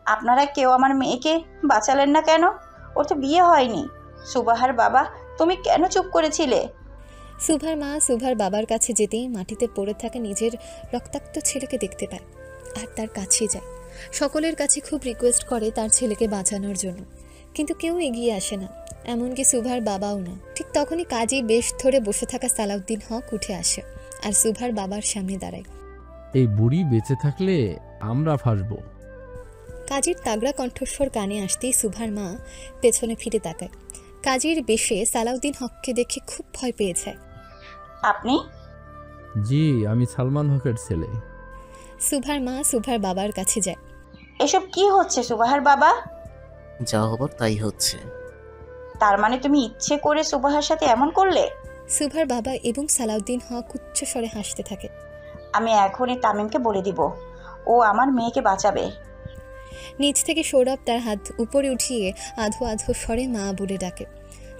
আপনারা কেউ আমার মেয়েকে বাঁচালেন না কেন? ওর তো বিয়ে হয়নি। সুবাহার বাবা, তুমি কেন চুপ করেছিলে? সুভার মা সুভার বাবার কাছে যেতেই মাটিতে পড়ে থাকা নিজের রক্তাক্ত ছেলেকে দেখতে পায় আর তার কাছে যায়। সকলের কাছে খুব রিকোয়েস্ট করে তার ছেলেকে বাঁচানোর জন্য, কিন্তু কেউ এগিয়ে আসে না, এমনকি সুভার বাবাও না। ঠিক তখনই কাজী বেশ ধরে বসে থাকা সালাউদ্দিন হক উঠে আসে আর সুভার বাবার সামনে দাঁড়ায়। এই বুড়ি বেঁচে থাকলে আমরা ফাঁসবো। কাজীর তাগড়া কণ্ঠস্বর কানে আসতেই সুভার মা পেছনে ফিরে তাকায়। কাজীর বেশে সালাউদ্দিন হককে দেখে খুব ভয় পেয়ে যায়। আপনি? জি, আমি সালমান হকের ছেলে। সুভার মা সুভার বাবার কাছে যায়। এসব কি হচ্ছে সুবাহার বাবা? যা হবার তাই হচ্ছে। তার মানে তুমি ইচ্ছে করে সুবাহার সাথে এমন করলে? সুভার বাবা এবং সালাউদ্দিন হক উচ্চ স্বরে হাসতে থাকে। আমি এখনই তামিমকে বলে দিব, ও আমার মেয়েকে বাঁচাবে। নিচ থেকে সৌরভ তার হাত উপরে উঠিয়ে আধো আধো স্বরে মা বলে ডাকে।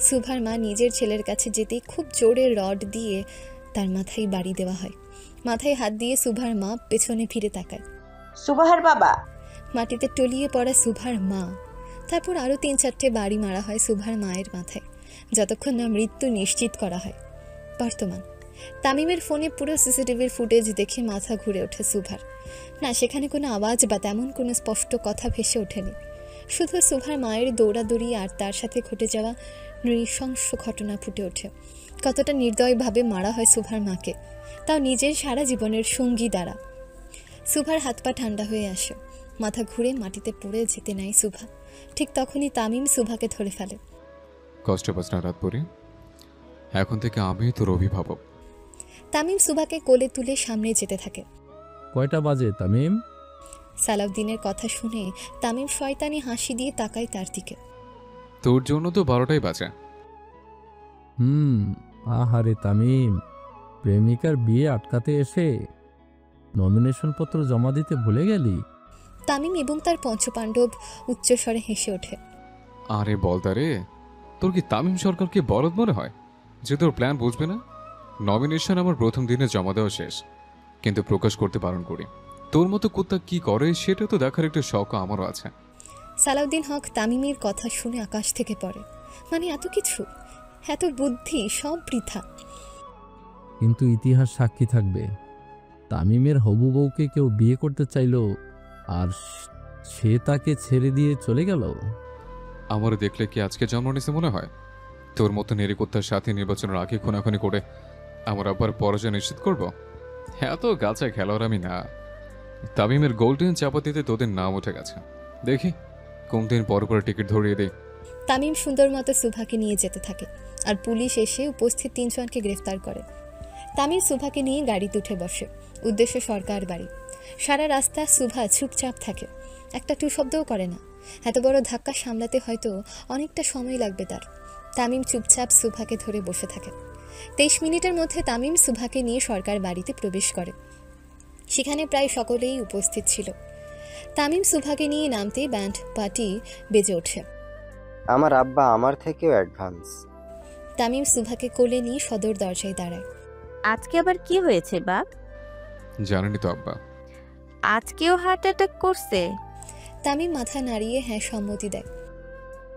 সুভার মা নিজের ছেলের কাছে যেতেই খুব জোরে রড দিয়ে তার মাথায় বাড়ি দেওয়া হয়। মাথায় হাত দিয়ে সুভার মা পেছনে ফিরে তাকায়। সুবাহার বাবা! মাটিতে টলিয়ে পড়া সুভার মা। তারপর আরও ৩-৪টে বাড়ি মারা হয় সুভার মায়ের মাথায়, যতক্ষণ না মৃত্যু নিশ্চিত করা হয়। বর্তমান তামিমের ফোনে পুরো সিসিটিভির ফুটেজ দেখে মাথা ঘুরে ওঠে সুভার। না, সেখানে কোনো আওয়াজ বা তেমন কোনো স্পষ্ট কথা ভেসে ওঠেনি, শুধু সুভার মায়ের দৌড়াদৌড়ি আর তার সাথে ঘটে যাওয়া নৃশংস ঘটনা ফুটে ওঠে। কতটা নির্দয়ভাবে মারা হয় সুভার মাকে, তাও নিজের সারা জীবনের সঙ্গী দ্বারা। সুভার হাত পা ঠান্ডা হয়ে আসে, মাথা ঘুরে মাটিতে পড়ে যেতে নেয় সুভা। ঠিক তখনই তামিম সুভাকে ধরে ফেলে। কষ্ট পাস না রাত পরে, এখন থেকে আমি তোর অভিভাবক। তামিম সুভাকে কোলে তুলে সামনে যেতে থাকে। কয়টা বাজে তামিম? সালাউদ্দিনের কথা শুনে তামিম শয়তানি হাসি দিয়ে তাকায় তার দিকে। তোর জন্য তো 12টাই বাজে। আহারে তামিম, প্রেমিকার বিয়ে আটকাতে এসে নমিনেশন পত্র জমা দিতে ভুলে গেলি? তামিম এবং তার পঞ্চপাণ্ডব উচ্চস্বরে হেসে ওঠে। আরে বলদারে, তোর কি তামিম সরকারকে বলদ মনে হয় যে তোর প্ল্যান বুঝবে না? নমিনেশন আমার প্রথম দিনে জমা দেওয়া শেষ, কিন্তু প্রকাশ করতে বারণ করি। তোর মতো কুত্তা কি করে সেটা তো দেখার একটা শখ আমারও আছে। সালাউদ্দিন হক তামিমের কথা শুনে আকাশ থেকে পড়ে। মানে এত কিছু, এত বুদ্ধি, সব বৃথা। কিন্তু ইতিহাস সাক্ষী থাকবে, তামিমের হবু বউকে কেউ বিয়ে করতে চাইল আর সে তাকে ছেড়ে দিয়ে চলে গেল। আমারও দেখলে কি আজকে জন্ম নিছে মনে হয়? তোর মতো নেরিকুত্তার সাথে নির্বাচনের আগে খুনাখুনি করে আমার আবার পরাজয় নিশ্চিত করব? এত গাছা খেলোয়াড় আমি না। তামিমের গোল্ডেন চাপাতিতে তোদের নাম উঠে গেছে, দেখি কোন দিন পর করে টিকিট ধরিয়ে দেই। তামিম সুন্দর মতো সুভাকে নিয়ে যেতে থাকে আর পুলিশ এসে উপস্থিত ৩ জনকে গ্রেফতার করে। তামিম সুভাকে নিয়ে গাড়িতে উঠে বসে, উদ্দেশ্য সরকার বাড়ি। সারা রাস্তা সুভা চুপচাপ থাকে, একটা টু শব্দও করে না। এত বড় ধাক্কা সামলাতে হয়তো অনেকটা সময় লাগবে তার। তামিম চুপচাপ সুভাকে ধরে বসে থাকে। ২৩ মিনিটের মধ্যে তামিম সুভাকে নিয়ে সরকার বাড়িতে প্রবেশ করে। সেখানে প্রায় সকলেই উপস্থিত ছিল। তামিম সুভাকে নিয়ে নামতেই ব্যান্ড পার্টি বেজে ওঠে। আমার আব্বা আমার থেকেও অ্যাডভান্স। তামিম সুভাকে কোলে নিয়ে সদর দরজায় দাঁড়ায়। আজকে আবার কি হয়েছে বাপ? জানেনি তো আব্বা। আজকেও হার্ট অ্যাটাক করছে? তামিম মাথা নাড়িয়ে হ্যাঁ সম্মতি দেয়।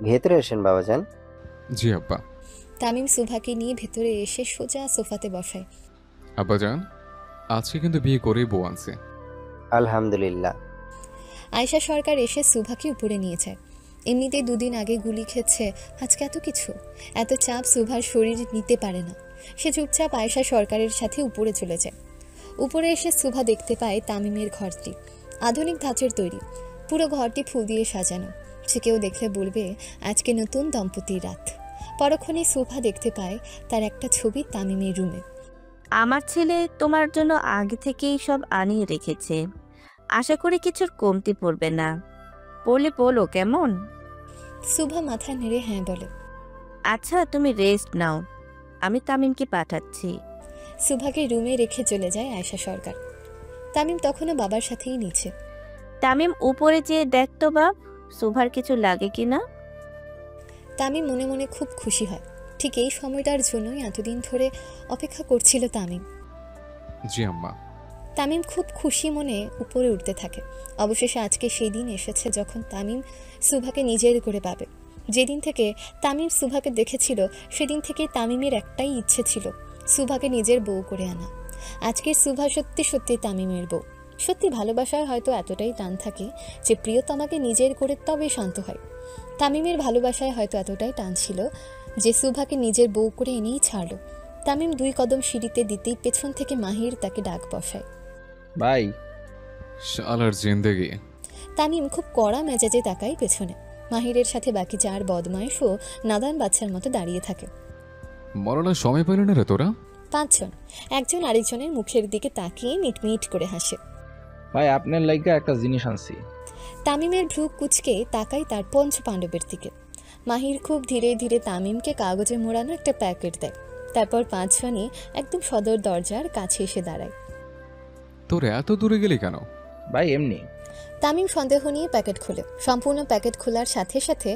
ভেতরে আসেন বাবাজান। জি আব্বা। তামিম সুভাকে নিয়ে ভেতরে এসে সোজা সোফাতে বসায়। আব্বা জান, আজকে কিন্তু বিয়ে করেই বউ আনছে। আলহামদুলিল্লাহ। আয়শা সরকার এসে সুভাকে উপরে নিয়ে যায়। এমনিতেই 2 দিন আগে গুলি খেয়েছে, আজকে এত কিছু, এত চাপ সুভার শরীর নিতে পারে না। সে চুপচাপ আয়শা সরকারের সাথে উপরে চলে যায়। উপরে এসে সুভা দেখতে পায় তামিমের ঘরটি আধুনিক ধাঁচের তৈরি, পুরো ঘরটি ফুল দিয়ে সাজানো। সে কেউ দেখলে বলবে আজকে নতুন দম্পতির রাত। পরক্ষণে সুভা দেখতে পায় তার একটা ছবি তামিমের রুমে। আমার ছেলে তোমার জন্য আগে থেকেই সব আনিয়ে রেখেছে, আশা করি কিছুর কমতি পড়বে না। বলে বলো কেমন? সুভা মাথা নেড়ে হ্যাঁ বলে। আচ্ছা তুমি রেস্ট নাও, আমি তামিমকে পাঠাচ্ছি। সুভাকে রুমে রেখে চলে যায় আয়শা সরকার। তামিম তখনও বাবার সাথেই নিচে। তামিম উপরে যেয়ে দেখতো বাপ, সুভার কিছু লাগে কিনা। তামিম মনে মনে খুব খুশি হয়। ঠিক এই সময়টার জন্যই এতদিন ধরে অপেক্ষা করছিল তামিম। জি আম্মা। তামিম খুব খুশি মনে উপরে উঠতে থাকে। অবশেষে আজকে সেই দিন এসেছে যখন তামিম সুভাকে নিজের করে পাবে। যেদিন থেকে তামিম সুভাকে দেখেছিল সেদিন থেকে তামিমের একটাই ইচ্ছে ছিল, সুভাকে নিজের বউ করে আনা। আজকের সুভা সত্যি সত্যি তামিমের বউ। সত্যি ভালোবাসার হয়তো এতটাই টান থাকে যে প্রিয়তমাকে নিজের করে তবে শান্ত হয়। তামিমের ভালোবাসায় হয়তো এতটাই টান ছিল যে সুভাকে নিজের বউ করে এনেই ছাড়ল। তামিম 2 কদম সিঁড়িতে দিতেই পেছন থেকে মাহির তাকে ডাক বসায়। ভাই, শালার জিন্দেগি। তামিম খুব কড়া মেজাজে তাকায় পেছনে। মাহিরের সাথে বাকি 4 বদমাইশও নাদান বাচ্চার মতো দাঁড়িয়ে থাকে। মরণের সময় পেল না রে তোরা। 5 জন একজন আরেকজনের মুখের দিকে তাকিয়ে মিটমিট করে হাসে। ভাই আপনার লাইগা একটা জিনিস আনছি। তামিমের ভ্রু কুচকে তাকাই তার পঞ্চপাণ্ডবের দিকে। মাহির খুব ধীরে ধীরে তামিমকে কাগজে মোড়ানো একটা প্যাকেট দেয়। তারপর 5 জনই একদম সদর দরজার কাছে এসে দাঁড়ায়। তোর এত দূরে গেলি কেন? ভাই এমনি। তামিম সন্দেহ নিয়ে প্যাকেট খোলে। সম্পূর্ণ প্যাকেট খোলার সাথে সাথে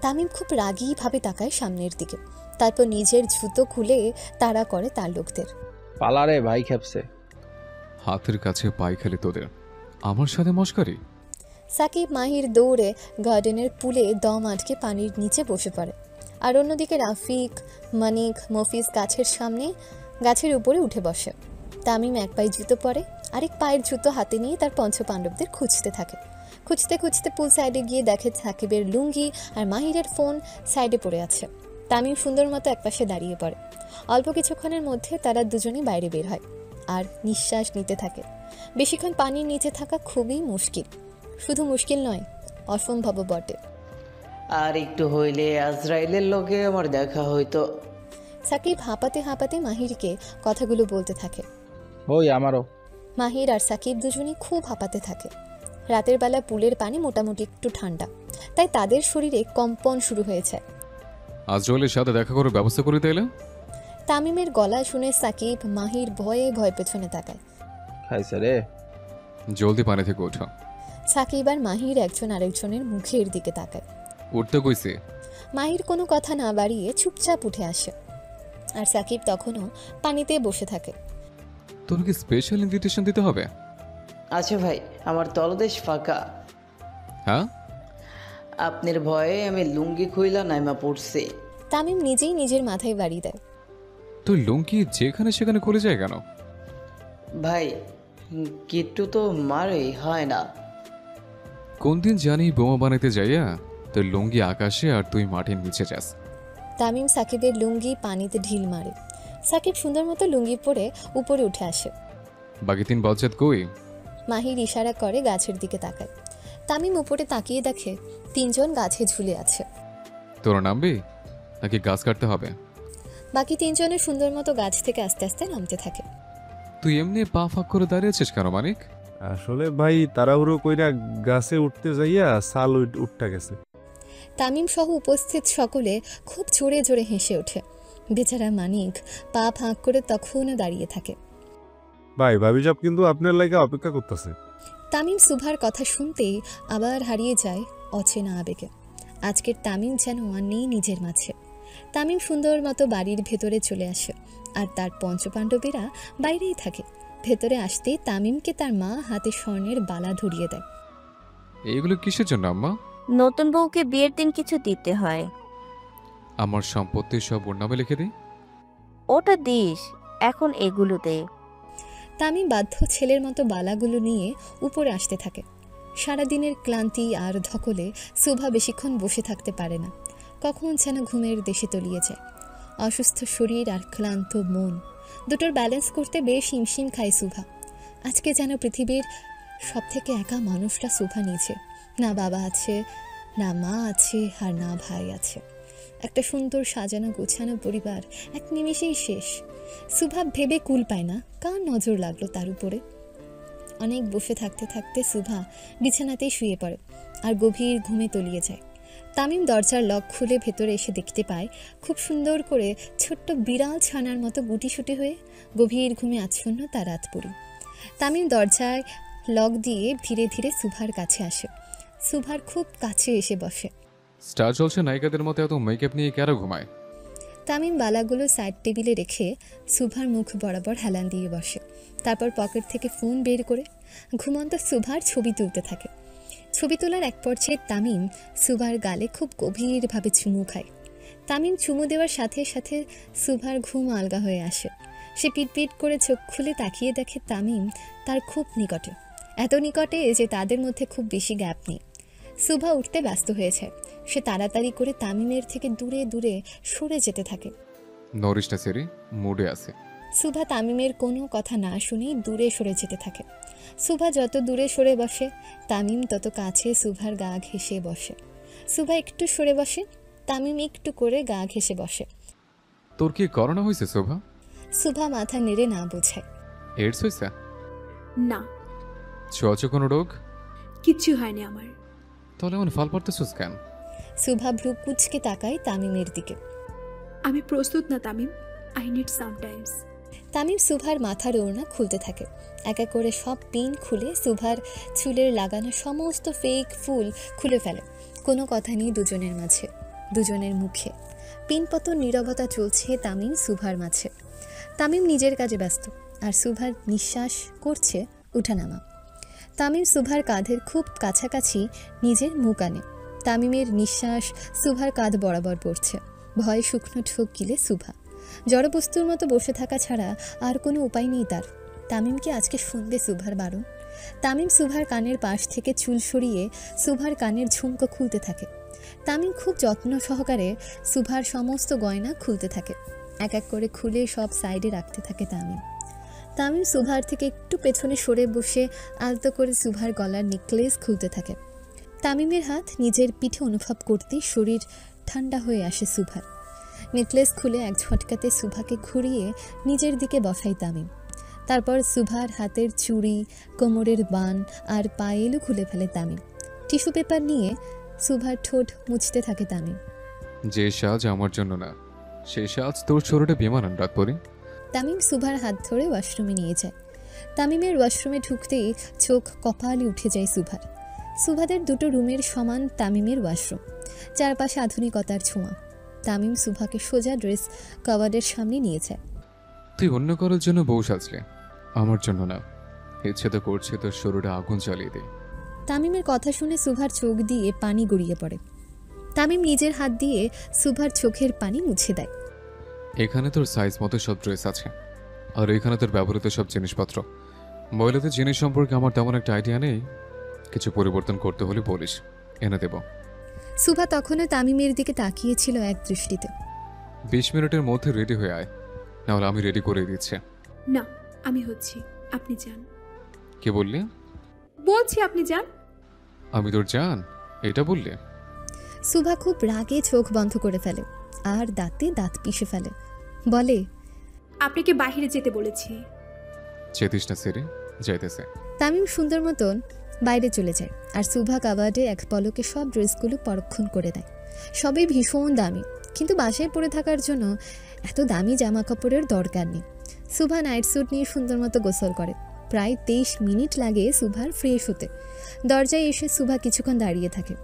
তামিম খুব রাগীভাবে তাকায় সামনের দিকে। তারপর নিজের জুতো খুলে তাড়া করে তার লোকদের। পালারে ভাই খেপছে। হাতের কাছে পাই খালি তোদের, আমার সাথে মস্কারি। সাকিব মাহির দৌড়ে গার্ডেনের পুলে দম আটকে পানির নিচে বসে পড়ে। আর অন্যদিকে রাফিক, মানিক, মফিজ গাছের উপরে উঠে বসে। তামিম এক পায়ে জুতো পরে, আরেক পায়ের জুতো হাতে নিয়ে তার পঞ্চপাণ্ডবদের খুঁজতে থাকে। খুঁজতে খুঁজতে পুল সাইডে গিয়ে দেখে সাকিবের লুঙ্গি আর মাহিরের ফোন সাইডে পড়ে আছে। তামিম সুন্দর মতো একপাশে দাঁড়িয়ে পড়ে। অল্প কিছুক্ষণের মধ্যে তারা দুজনেই বাইরে বের হয় আর নিঃশ্বাস নিতে থাকে। বেশিক্ষণ পানির নিচে থাকা খুবই মুশকিল। শুধু মুশকিল নয়, অসম্ভব বটে। আর একটু হইলে আজরাইলের লগে আমার দেখা হইতো। সাকিব হাঁপাতে হাঁপাতে মাহিরকে কথাগুলো বলতে থাকে। ওই আমারও। মাহির আর সাকিব দুজনেই খুব হাঁপাতে থাকে। রাতের বেলা পুলের পানি মোটামুটি একটু ঠান্ডা, তাই তাদের শরীরে কম্পন শুরু হয়েছে। আজরাইলের সাথে দেখা করার ব্যবস্থা করে দিলে। তামিমের গলা শুনে সাকিব মাহির ভয়ে ভয়ে পেছনে তাকায়। খাইছে রে। জলদি পানি থেকে ওঠো। সাকিব আর মাহির একজন আরেকজনের মুখের দিকে তাকায়। উঠতে কইছি। মাহির কোনো কথা না বাড়িয়ে চুপচাপ উঠে আসে, আর সাকিব তখনও পানিতে বসে থাকে। তোর কি স্পেশাল ইনভিটেশন দিতে হবে? আচ্ছা ভাই, আমার তলদেশ ফাঁকা। হ্যাঁ, আপনার ভয়ে আমি লুঙ্গি খুইলা নাইমা পড়ছি। তামিম নিজেই নিজের মাথায় বাড়ি দেয়। তুই লুঙ্গি যেখানে সেখানে খুলে যায় কেন? ভাই, কিট্টু তো মারে হয় না। কোন দিন জানি বোমা বানাইতে যাইয়া তোর লুঙ্গি আকাশে আর তুই মাটির নিচে যাস। তামিম সাকিবের লুঙ্গি পানিতে ঢিল মারে। সাকিব সুন্দর মতো লুঙ্গি পরে উপরে উঠে আসে। বাকি 3 বাচ্চাত কই? মাহির ইশারা করে গাছের দিকে তাকায়। তামিম উপরে তাকিয়ে দেখে 3 জন গাছে ঝুলে আছে। তোরা নামবি নাকি গাছ কাটতে হবে? বাকি 3 জনের সুন্দর মতো গাছ থেকে আস্তে আস্তে নামতে থাকে। তুই এমনি পা ফাঁক করে দাঁড়িয়েছিস কেন মানিক? আসলে ভাই তাড়াহুড়ো কইরা গাছে উঠতে যাইয়া সাল উঠটা গেছে। তামিম সহ উপস্থিত সকলে খুব জোরে জোরে হেসে ওঠে। বেচারা মানিক পা ফাঁক করে তখনও দাঁড়িয়ে থাকে। ভাই ভাবি সাহেব কিন্তু আপনার লাগা অপেক্ষা করতেছে। তামিম সুভার কথা শুনতেই আবার হারিয়ে যায় অচেনা আবেগে। আজকের তামিম যেন আর নেই নিজের মাঝে। তামিম সুন্দর মতো বাড়ির ভেতরে চলে আসে, আর তার পঞ্চপাণ্ডবেরা বাইরেই থাকে। ভেতরে আসতেই তামিমকে তার মা হাতে স্বর্ণের বালা ধরিয়ে দেয়। এইগুলো কিসের জন্য আম্মা? নতুন বউকে বিয়ের দিন কিছু দিতে হয়। আমার সম্পত্তি সব ওর নামে লিখে দিই। ওটা দিস, এখন এগুলো দে। তামিম বাধ্য ছেলের মতো বালাগুলো নিয়ে উপরে আসতে থাকে। সারাদিনের ক্লান্তি আর ধকলে সুভা বেশিক্ষণ বসে থাকতে পারে না। কখন যেন ঘুমের দেশে তলিয়ে যায়। অসুস্থ শরীর আর ক্লান্ত মন দুটোর ব্যালেন্স করতে বেশ হিমশিম খায় সুভা। আজকে যেন পৃথিবীর সবথেকে একা মানুষটা সুভা নিচে। না বাবা আছে, না মা আছে, আর না ভাই আছে। একটা সুন্দর সাজানো গোছানো পরিবার এক নিমেষেই শেষ। সুভা ভেবে কুল পায় না কার নজর লাগলো তার উপরে। অনেক বসে থাকতে থাকতে সুভা বিছানাতেই শুয়ে পড়ে আর গভীর ঘুমে তলিয়ে যায়। তামিম দরজার লক খুলে ভেতরে এসে দেখতে পায় খুব সুন্দর করে ছোট্ট বিড়াল ছানার মতো গুটিসুটি হয়ে গভীর ঘুমে আচ্ছন্ন তার রাতপুরি। তামিম দরজায় লক দিয়ে ধীরে ধীরে সুভার কাছে আসে। সুভার খুব কাছে এসে বসে। স্টার জলসে নায়িকাদের মতো এত মেকআপ নিয়ে কারো ঘুমায়? তামিম বালাগুলো সাইড টেবিলে রেখে সুভার মুখ বরাবর হেলান দিয়ে বসে। তারপর পকেট থেকে ফোন বের করে ঘুমন্ত সুভার ছবি তুলতে থাকে। ছবি তোলার এক পর্যায়ে তামিম সুভার গালে খুব গভীরভাবে চুমু খায়। তামিম চুমু দেওয়ার সাথে সাথে সুভার ঘুম আলগা হয়ে আসে। সে পিটপিট করে চোখ খুলে তাকিয়ে দেখে তামিম তার খুব নিকটে, এত নিকটে যে তাদের মধ্যে খুব বেশি গ্যাপ নেই। সুভা উঠতে ব্যস্ত হয়েছে। সে তাড়াতাড়ি করে তামিমের থেকে দূরে দূরে সরে যেতে থাকে। নরিস না সেরি, মুডে আছে। সুভা তামিমের কোনো কথা না শুনেই দূরে সরে যেতে থাকে। সুভা যত দূরে সরে বসে তামিম তত কাছে সুভার গা ঘেঁষে বসে। সুভা একটু সরে বসে, তামিম একটু করে গা ঘেঁষে বসে। তোর কি করোনা হয়েছে শোভা? সুভা মাথা নেড়ে না বোঝায়। এডস হয়েছে? না। ছোঁয়াচে কোনো রোগ? কিচ্ছু হয়নি আমার। তাহলে এমন ফাল পারতেছিস কেন? সুভা ভ্রু কুচকে তাকায় তামিমের দিকে। আমি প্রস্তুত না Tamim, I need sometimes. Tamim সুভার মাথার ওড়না খুলতে থাকে। এক এক করে সব পিন খুলে সুভার চুলের লাগানো সমস্ত ফেক ফুল খুলে ফেলে। কোনো কথা নেই দুজনের মাঝে, দুজনের মুখে। পিনপতন নীরবতা চলছে তামিম সুভার মাঝে। তামিম নিজের কাজে ব্যস্ত আর সুভার নিঃশ্বাস করছে উঠানামা। তামিম সুভার কাঁধের খুব কাছাকাছি নিজের মুখ আনে। তামিমের নিঃশ্বাস সুভার কাঁধ বরাবর পড়ছে। ভয়ে শুকনো ঠোক গিলে সুভা। জড়বস্তুর মতো বসে থাকা ছাড়া আর কোনো উপায় নেই তার। তামিমকে আজকে শুনবে সুভার বারণ। তামিম সুভার কানের পাশ থেকে চুল সরিয়ে সুভার কানের ঝুমকো খুলতে থাকে। তামিম খুব যত্ন সহকারে সুভার সমস্ত গয়না খুলতে থাকে। এক এক করে খুলে সব সাইডে রাখতে থাকে তামিম। তামিম সুভার থেকে একটু পেছনে সরে বসে আলতো করে সুভার গলার নেকলেস খুলতে থাকে। তামিমের হাত নিজের পিঠে অনুভব করতেই শরীর ঠান্ডা হয়ে আসে সুভার। নেকলেস খুলে এক ঝটকাতে সুভাকে ঘুরিয়ে নিজের দিকে বসায় তামিম। তারপর সুভার হাতের চুড়ি, কোমরের বান আর পায়েলও খুলে ফেলে তামিম। টিস্যু পেপার নিয়ে সুভার ঠোঁট মুছতে থাকে তামিম। যে সাজ আমার জন্য না, সেই সাজ তোর শরীরে বিমানান রাত পরি। তামিম সুভার হাত ধরে ওয়াশরুমে নিয়ে যায়। তামিমের ওয়াশরুমে ঢুকতেই চোখ কপালে উঠে যায় সুভার। সুভাদের দুটো রুমের সমান তামিমের ওয়াশরুম, চারপাশে আধুনিকতার ছোঁয়া। তামিম সুভাকে সোজা ড্রেস কাভার্ডের সামনে নিয়ে যায়। তুই অন্য কারোর জন্য বউ সাজলে, আমার জন্য না। ইচ্ছে তো করছে তোর শরীরে আগুন জ্বালিয়ে দে। তামিমের কথা শুনে সুভার চোখ দিয়ে পানি গড়িয়ে পড়ে। তামিম নিজের হাত দিয়ে সুভার চোখের পানি মুছে দেয়। এখানে তোর সাইজ মতো সব ড্রেস আছে, আর এখানে তোর ব্যবহৃত সব জিনিসপত্র। মহিলাদের জিনিস সম্পর্কে আমার তেমন একটা আইডিয়া নেই, কিছু পরিবর্তন করতে হলে বলিস, এনে দেব। সুভা তখনও তামিমের দিকে তাকিয়েছিল এক দৃষ্টিতে। 20 মিনিটের মধ্যে রেডি হয়ে আয়, নাহলে আমি রেডি করে দিচ্ছি। না, আমি হচ্ছি, আপনি যান। কে বললি? বলছি আপনি যান। আমি তোর জান এটা বললে? সুভা খুব রাগে চোখ বন্ধ করে ফেলে আর দাঁতে দাঁত পিষে ফেলে। বলে, আপনাকে বাইরে যেতে বলেছি। চেতিস না সেরে, যাইতেছে। তামিম সুন্দর মতন বাইরে চলে যায় আর সুভা কাবার্ডে এক পলকে সব ড্রেসগুলো পরক্ষণ করে দেয়। সবই ভীষণ দামি, কিন্তু বাসায় পরে থাকার জন্য এত দামি জামা কাপড়ের দরকার নেই। সুভা নাইট স্যুট নিয়ে সুন্দর মতো গোসল করে। প্রায় 23 মিনিট লাগে সুভার ফ্রেশ হতে। দরজায় এসে সুভা কিছুক্ষণ দাঁড়িয়ে থাকে।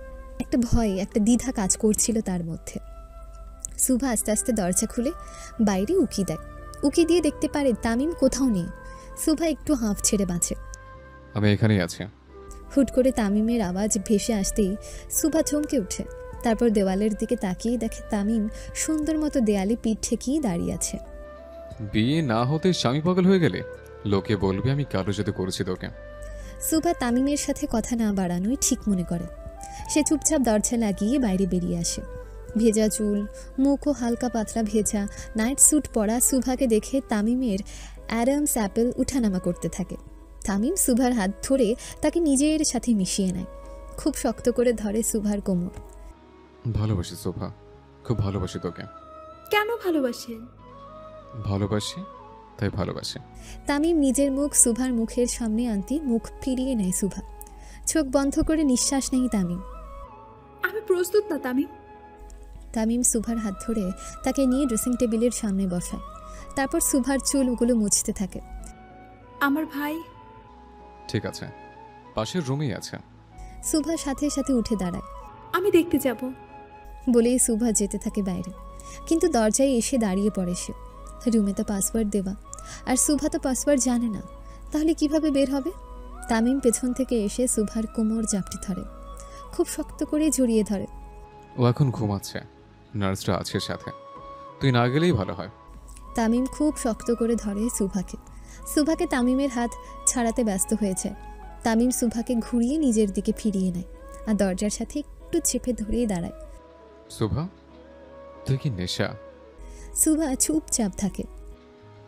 একটা ভয়, একটা দ্বিধা কাজ করছিল তার মধ্যে। সুভা আস্তে আস্তে দরজা খুলে বাইরে উকি দেয়। উকি দিয়ে দেখতে পারে তামিম কোথাও নেই। সুভা একটু হাঁফ ছেড়ে বাঁচে। আমি এখানেই আছি। হুট করে তামিমের আওয়াজ ভেসে আসতেই সুভা চমকে ওঠে। তারপর দেওয়ালের দিকে তাকিয়ে দেখে তামিম সুন্দর মতো দেয়ালে পিঠ ঠেকিয়ে দাঁড়িয়ে আছে। বিয়ে না হতে স্বামী পাগল হয়ে গেলে লোকে বলবে আমি কারো সাথে করেছি তোকে। সুভা তামিমের সাথে কথা না বাড়ানোই ঠিক মনে করে। সে চুপচাপ দরজা লাগিয়ে বাইরে বেরিয়ে আসে। ভেজা চুল, মুখও হালকা পাতলা ভেজা, নাইট স্যুট পরা সুভাকে দেখে তামিমের অ্যাডামস অ্যাপেল উঠানামা করতে থাকে। তামিম সুভার হাত ধরে তাকে নিজের সাথে মিশিয়ে নেয়। খুব শক্ত করে ধরে সুভার কোমর। ভালোবাসি শোভা, খুব ভালোবাসি তোকে। কেন ভালোবাসেন? ভালোবাসি তাই ভালোবাসি। তামিম নিজের মুখ সুভার মুখের সামনে আনতে মুখ ফিরিয়ে নেয় সুভা। চোখ বন্ধ করে নিঃশ্বাস নেই তামিম। আমি প্রস্তুত না তামিম। তামিম সুভার হাত ধরে তাকে নিয়ে ড্রেসিং টেবিলের সামনে বসায়। তারপর সুভার চুলগুলো মুছতে থাকে। আমার ভাই? ঠিক আছে, পাশের রুমেই আছে। সুভা সাথে সাথে উঠে দাঁড়ায়। আমি দেখতে যাব বলেই সুভা যেতে থাকে বাইরে। কিন্তু দরজায় এসে দাঁড়িয়ে পড়ে সে। রুমে তো পাসওয়ার্ড দেওয়া, আর সুভা তো পাসওয়ার্ড জানে না, তাহলে কিভাবে বের হবে? তামিম পেছন থেকে এসে সুভার কোমর জাপটে ধরে, খুব শক্ত করে জড়িয়ে ধরে। ও এখন ঘুমাচ্ছে, নার্সরা আছে সাথে, তুই না গেলেই ভালো হয়। তামিম খুব শক্ত করে ধরে সুভাকে। সুভাকে তামিমের হাত ছাড়াতে ব্যস্ত হয়ে যায়। তামিম সুভাকে ঘুরিয়ে নিজের দিকে ফিরিয়ে নেয় আর দরজার সাথে একটু চেপে ধরিয়ে দাঁড়ায়। শোভা, তুই কি নেশা? সুভা চুপচাপ থাকে।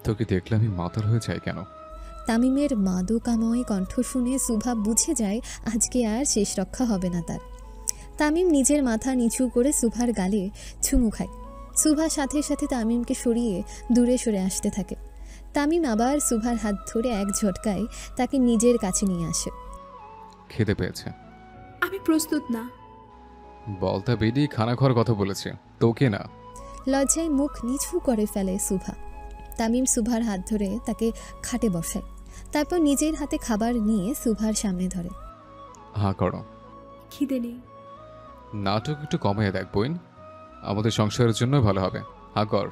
তোকে দেখলে আমি মাতাল হয়ে যাই কেন? তামিমের মাদকাময় কণ্ঠ শুনে সুভা বুঝে যায় আজকে আর শেষ রক্ষা হবে না তার। তামিম নিজের মাথা নিচু করে সুভার গালে চুমু খায়। সুভা সাথে সাথে তামিমকে সরিয়ে দূরে সরে আসতে থাকে। তামিম আবার সুভার হাত ধরে এক ঝটকায় তাকে নিজের কাছে নিয়ে আসে। খেতে পেয়েছে? আমি প্রস্তুত না। বলতা বেডি খানা খাওয়ার কথা বলেছে, তোকে না। লজ্জায় মুখ নিচু করে ফেলে সুভা। তামিম সুভার হাত ধরে তাকে খাটে বসায়, তারপর নিজের হাতে খাবার নিয়ে সুভার সামনে ধরে। হা করো। খিদে নেই। নাটক একটু কমিয়ে দেখ বোন, আমাদের সংসারের জন্য ভালো হবে। হা কর।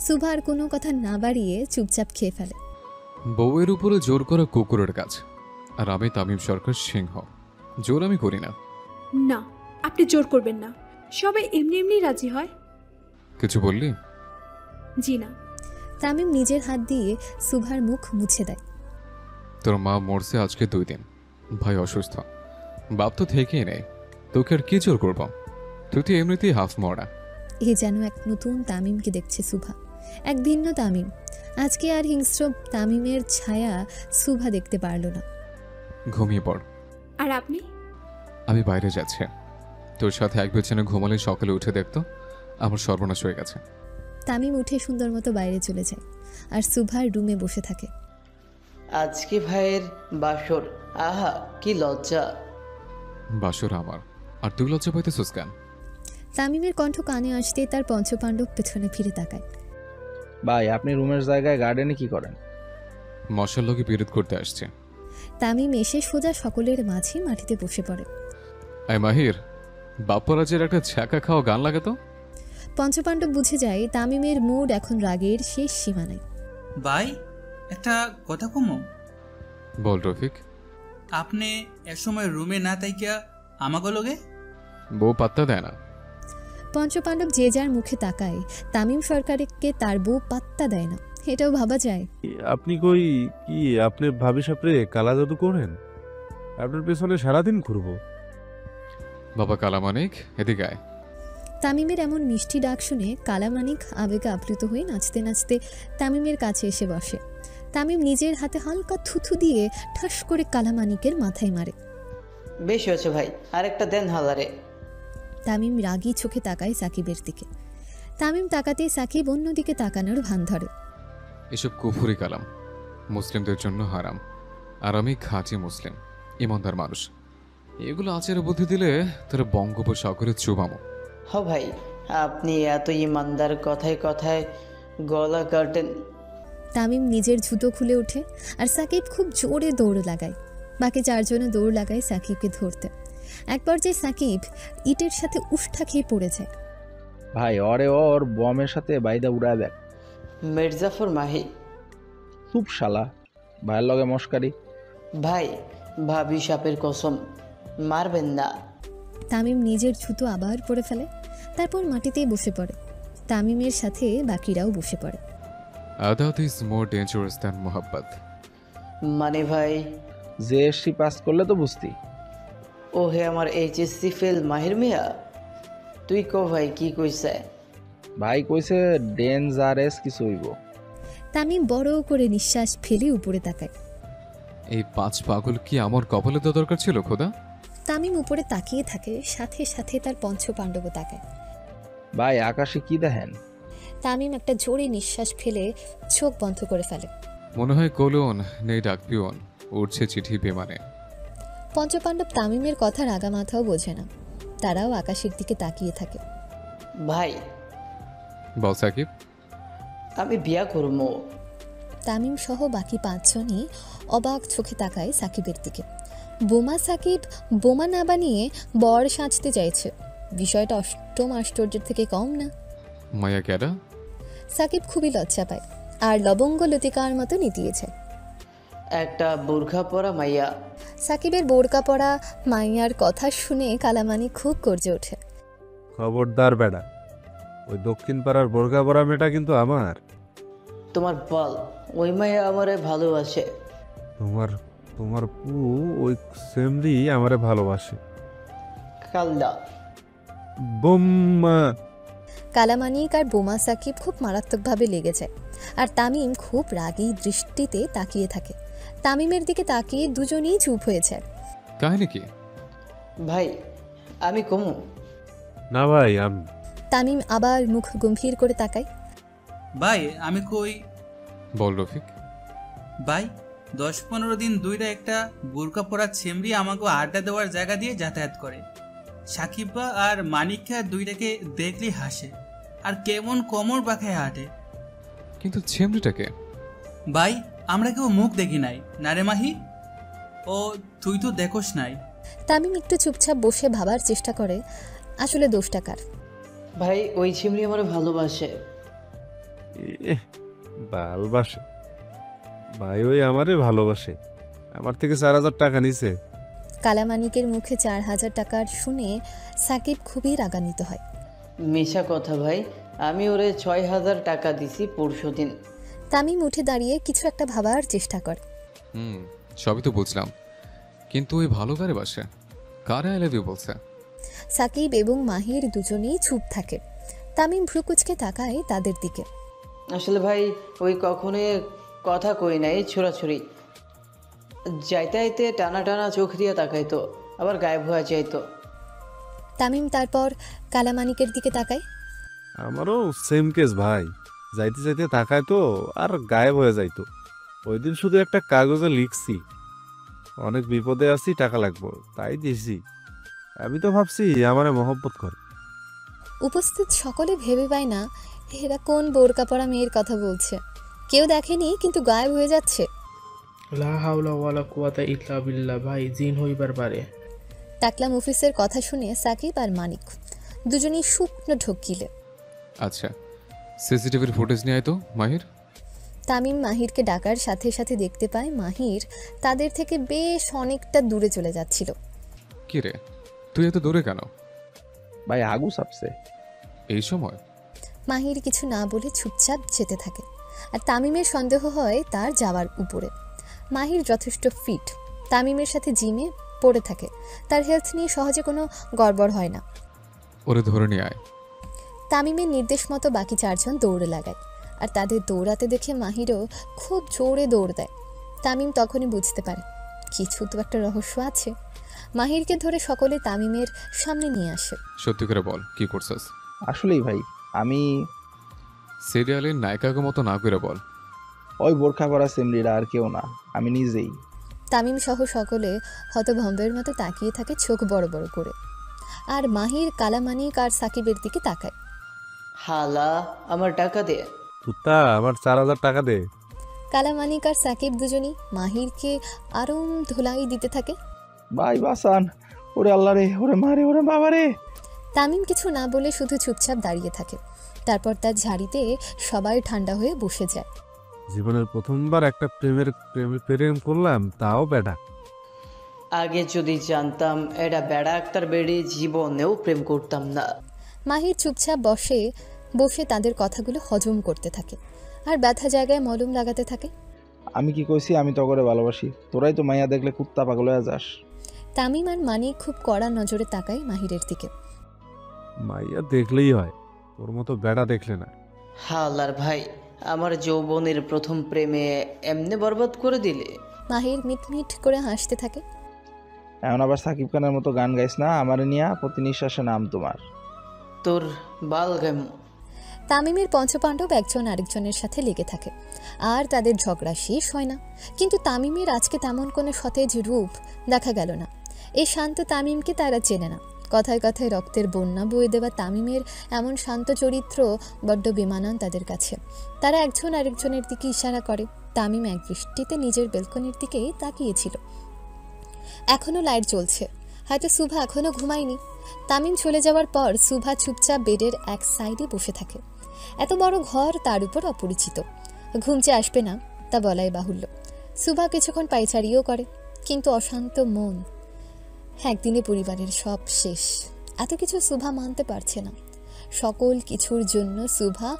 সুভার কোনো কথা না বাড়িয়ে চুপচাপ খেয়ে ফেলে। বউয়ের উপরে জোর করা কুকুরের কাজ, আর আমি তামিম সরকার সিংহ, জোর আমি করি না। না, আপনি জোর করবেন না, সবাই এমনি এমনি রাজি হয়। কিছু বললি? জি না। তামিম নিজের হাত দিয়ে সুভার মুখ মুছে দেয়। তোর মা মরছে আজকে 2 দিন, ভাই অসুস্থ, বাপ তো থেকেই নেই, তোকে আর কি জোর করব? তুই তো এমনিতেই হাফ মরা। এ যেন এক নতুন তামিমকে দেখছে সুভা, এক ভিন্ন তামিম। আজকে আর হিংস্র তামিমের ছায়া সুভা দেখতে পারল না। ঘুমিয়ে পড়। আর আপনি? আমি বাইরে যাচ্ছি, তোর সাথে এক বিছানে ঘুমালে সকালে উঠে দেখতো আমার সর্বনাশ হয়ে গেছে। তামিম উঠে সুন্দর মতো বাইরে চলে যায় আর সুভার রুমে বসে থাকে। আজকে ভাইয়ের বাসর, আহা কি লজ্জা। বাসর আমার, আর তুই লজ্জা পাইতেছিস কেন? তামিমের কণ্ঠ কানে আসতে তার পঞ্চপাণ্ডব পেছনে ফিরে তাকায়। ভাই আপনি রুমের জায়গায় গার্ডেনে কি করেন? মশার লগে বিরোধ করতে আসছে। তামিম এসে সোজা সকলের মাঝে মাটিতে বসে পড়ে। আই মাহির, বাপ্পরাজের একটা ছ্যাঁকা খাওয়া গান লাগে তো। পঞ্চপাণ্ডব বুঝে যায় তামিমের মুড এখন রাগের শেষ সীমানায়। ভাই একটা কথা কমো। বল রফিক। আপনি একসময় রুমে না তাইকা আমাকে লগে? বউ পাত্তা দেয় না। পঞ্চপাণ্ডব যে যার মুখে তাকায়, তামিম সরকারকে তার বউ পাত্তা দেয় না, এটাও ভাবা যায়। আপনি কি আপনি ভাবি সাপড়ে কালা জাদু করেন? আপনার পেছনে সারাদিন ঘুরবো। বাবা কালামানিক, এদিকে আয়। তামিমের এমন মিষ্টি ডাক শুনে কালামানিক আবেগে আপ্লুত হয়ে নাচতে নাচতে তামিমের কাছে এসে বসে। তামিম নিজের হাতে হালকা থুথু দিয়ে ঠাস করে কালামানিকের মাথায় মারে। বেশ হয়েছে ভাই, আরেকটা দেন হালারে। তামিম রাগী চোখে তাকায় সাকিবের দিকে। তামিম তাকাতেই সাকিব অন্যদিকে তাকানোর ভান ধরে। এসব কুফুরি কালাম মুসলিমদের জন্য হারাম, আর আমি খাঁটি মুসলিম ইমানদার মানুষ, এগুলো আচারে বুদ্ধি দিলে তোরা বঙ্গোপসাগরে চুবামো। হ ভাই, আপনি এত ইমানদার কথায় কথায় গলা কাটেন। তামিম নিজের জুতো খুলে ওঠে আর সাকিব খুব জোরে দৌড় লাগায়। বাকি 4 জনে দৌড় লাগায় সাকিবকে ধরতে। এক পর্যায়ে সাকিব ইটের সাথে উষ্ঠা খেয়ে পড়ে যায়। ভাই ওর বমের সাথে বাইদা উড়ায় দেখ। মির্জাফর মাহি। চুপ শালা, ভাইয়ের লগে মস্কারি। ভাই ভাবি সাপের কসম, মারবেন না। তামিম নিজের জুতো আবার পরে ফেলে, তারপর মাটিতেই বসে পড়ে। তামিমের সাথে বাকিরাও বসে পড়ে। Aadat is more dangerous than মোহাব্বত। মানে ভাই জিএসসি পাস করলে তো বুঝতি। ও হে আমার এইচএসসি ফেল মাহির মিয়া। তুই কো ভাই কি কইছে? ভাই কইছে ডেঞ্জারাস কিছু হইব। তামিম বড় করে নিঃশ্বাস ফেলে উপরে তাকায়। এই 5 পাগল কি আমার কপালে তো দরকার ছিল খোদা? তামিম উপরে তাকিয়ে থাকে, সাথে সাথে তার পঞ্চপাণ্ডব তাকায়। ভাই আকাশে কি দেখেন? তামিম একটা জোরে নিঃশ্বাস ফেলে চোখ বন্ধ করে ফেলে। মনে হয় কোলন নেই ডাক পিওন, উঠছে চিঠি বিমানে। পঞ্চপাণ্ডব তামিমের কথার আগা মাথাও বোঝে না, তারাও আকাশের দিকে তাকিয়ে থাকে। ভাই বল সাকিব। আমি বিয়া করবো। তামিম সহ বাকি 5 জনই অবাক চোখে তাকায় সাকিবের দিকে। বোমা সাকিব বোমা না বানিয়ে বর সাজতে চাইছে, বিষয়টা অষ্টম আশ্চর্যের থেকে কম না। মায়া কেডা? সাকিব খুবই লজ্জা পায় আর লবঙ্গ লতিকার মতো নিতিয়েছে। একটা বোরখা পরা মাইয়া। সাকিবের বোরকা পরা মাইয়ার কথা শুনে কালামানি খুব গর্জে ওঠে। খবরদার বেড়া, ওই দক্ষিণ পাড়ার বোরকা পরা মেয়েটা কিন্তু আমার। তোমার বল, ওই মাইয়া আমারে ভালোবাসে। তোমার তোমার পু ওই সেমরি আমারে ভালোবাসে। কাল্লা বোম্মা। কালামানিক আর বোমা সাকিব খুব মারাত্মকভাবে লেগে যায় আর তামিম খুব রাগী দৃষ্টিতে তাকিয়ে থাকে। তামিমের দিকে তাকিয়ে দুজনেই চুপ হয়ে যায়। কাহিনী কি? ভাই আমি কমু। না ভাই আমি। তামিম আবার মুখ গম্ভীর করে তাকায়। ভাই আমি কই? বল রফিক। ভাই 10-15 দিন দুইটা একটা বোরকা পরা ছেমরি আমাকে আড্ডা দেওয়ার জায়গা দিয়ে যাতায়াত করে। সাকিবা আর মানিককে দুইটাকে দেখলে হাসে আর কেমন কোমর বাঁকায় হাঁটে। কিন্তু ছেমরিটাকে? ভাই আমরা কেউ মুখ দেখি নাই না রে মাহি? ও তুই তো দেখোস নাই। তামিম একটু চুপচাপ বসে ভাবার চেষ্টা করে আসলে দোষটা কার। ভাই ওই ছিমরি আমারে ভালোবাসে। ভালোবাসে? ভাই ওই আমারে ভালোবাসে, আমার থেকে 4,000 টাকা নিছে। কালামানিকের মুখে 4,000 টাকার শুনে সাকিব খুবই রাগান্বিত হয়। মিশা কথা ভাই, আমি ওরে 6,000 টাকা দিছি পরশুদিন। তামিম উঠে দাঁড়িয়ে কিছু একটা ভাবার চেষ্টা করে। সবই তো বুঝলাম, কিন্তু ওই ভালো কারে বাসে? কারে আই লাভ ইউ বলছে? সাকিব এবং মাহির দুজনেই চুপ থাকে। তামিম ভ্রুকুচকে তাকায় তাদের দিকে। আসলে ভাই ওই কখনোই কথা কই নাই, ছোড়াছুরি। যাইতে আইতে টানা টানা চোখ দিয়ে তাকাইতো, আবার গায়েব হয়ে যাইতো। তামিম তারপর কালামানিকের দিকে তাকায়। আমারও সেম কেস ভাই, যাইতে যাইতে তাকায় তো আর গায়েব হয়ে যাইতো। ওই দিন শুধু একটা কাগজে লিখছি অনেক বিপদে আছি, টাকা লাগবো, তাই দিছি। আমি তো ভাবছি আমারে মহব্বত করে। উপস্থিত সকলে ভেবে পায় না এরা কোন বোরকা পরা মেয়ের কথা বলছে। কেউ দেখেনি কিন্তু গায়েব হয়ে যাচ্ছে। লা হাওলা ওয়ালা কুওয়াতা ইল্লা বিল্লাহ। ভাই জিন হইবার পারে। টাকলা মুফিসের কথা শুনে সাকিব আর মানিক দুজনেই শুকনো ঢোকিলে। আচ্ছা সিসিটিভির ফুটেজ নিয়ে আয় তো মাহির। তামিম মাহিরকে ডাকার সাথে সাথে দেখতে পায় মাহির তাদের থেকে বেশ অনেকটা দূরে চলে যাচ্ছিল। কি রে তুই এত দূরে কেন? ভাই আগু সাপছে। এই সময়? মাহির কিছু না বলে চুপচাপ যেতে থাকে আর তামিমের সন্দেহ হয় তার যাওয়ার উপরে। মাহির যথেষ্ট ফিট, তামিমের সাথে জিমে পড়ে থাকে, তার হেলথ নিয়ে সহজে কোনো গড়বড় হয় না। ওরে ধরে নিয়ে আয়। তামিমের নির্দেশ মতো বাকি 4 জন দৌড়ে লাগায় আর তাদের দৌড়াতে দেখে মাহিরও খুব জোরে দৌড় দেয়। তামিম তখনই বুঝতে পারে কিছু তো একটা রহস্য আছে। মাহিরকে ধরে সকলে তামিমের সামনে নিয়ে আসে। সত্যি করে বল কি করছস? আসলেই ভাই আমি সিরিয়ালের নায়িকার মতো না করে বল। ওই বোরখা পরা সেমরিরা আর কেউ না, আমি নিজেই। তামিম সহ সকলে হতভম্বের মতো তাকিয়ে থাকে চোখ বড় বড় করে। আর মাহির কালামানিক আর সাকিবের দিকে তাকায়। হালা আমার টাকা দে। কুত্তা আমার 4,000 টাকা দে। কালামানিক আর সাকিব দুজনই মাহিরকে আরম ধুলাই দিতে থাকে। ভাই বাসান, ওরে আল্লাহ রে, ওরে মারে, ওরে বাবা রে। তামিম কিছু না বলে শুধু চুপচাপ দাঁড়িয়ে থাকে। তারপর তার ঝাড়িতে সবাই ঠান্ডা হয়ে বসে যায়। জীবনের প্রথমবার একটা প্রেম করলাম, তাও বেডা। আগে যদি জানতাম এটা বেড়া একটার বেড়ে জীবনেও প্রেম করতাম না। মাহির চুপচাপ বসে তাদের কথাগুলো হজম করতে থাকে আর ব্যথা জায়গায় মলম লাগাতে থাকে। আমি কি কইছি আমি তো করে ভালোবাসি, তোরাই তো মাইয়া দেখলে কুত্তা পাগল হয়ে যাস। তামিম আর মানিক খুব কড়া নজরে তাকায় মাহিরের দিকে। মাইয়া দেখলেই হয়, তোর মতো বেড়া দেখলে না। হালার ভাই, আমার যৌবনের প্রথম প্রেমে এমনি বরবাদ করে দিলে। মাহির মিটমিট করে হাসতে থাকে। এখন আবার সাকিব খানের মতো গান গাইস না, আমার নিয়া প্রতি নিঃশ্বাসে নাম তোমার। তোর বাল গাম। তামিমের পঞ্চপাণ্ডব একজন আরেকজনের সাথে লেগে থাকে আর তাদের ঝগড়া শেষ হয় না। কিন্তু তামিমের আজকে তেমন কোনো সতেজ রূপ দেখা গেল না। এই শান্ত তামিমকে তারা চেনে না। কথায় কথায় রক্তের বন্যা বয়ে দেওয়া তামিমের এমন শান্ত চরিত্র বড্ড বেমানান তাদের কাছে। তারা একজন আরেকজনের দিকে ইশারা করে। তামিম এক দৃষ্টিতে নিজের বেলকনির দিকেই তাকিয়েছিল। এখনও লাইট জ্বলছে, হয়তো সুভা এখনও ঘুমায়নি। তামিম চলে যাওয়ার পর সুভা চুপচাপ বেডের এক সাইডে বসে থাকে। এত বড় ঘর, তার উপর অপরিচিত। ঘুম যে আসবে না তা বলাই বাহুল্য। সুভা কিছুক্ষণ পায়চারিও করে, কিন্তু অশান্ত মন। একদিনে পরিবারের সব শেষ। এত কিছু সুভা মানতে পারছে না। সকল কিছুর জন্য সুভা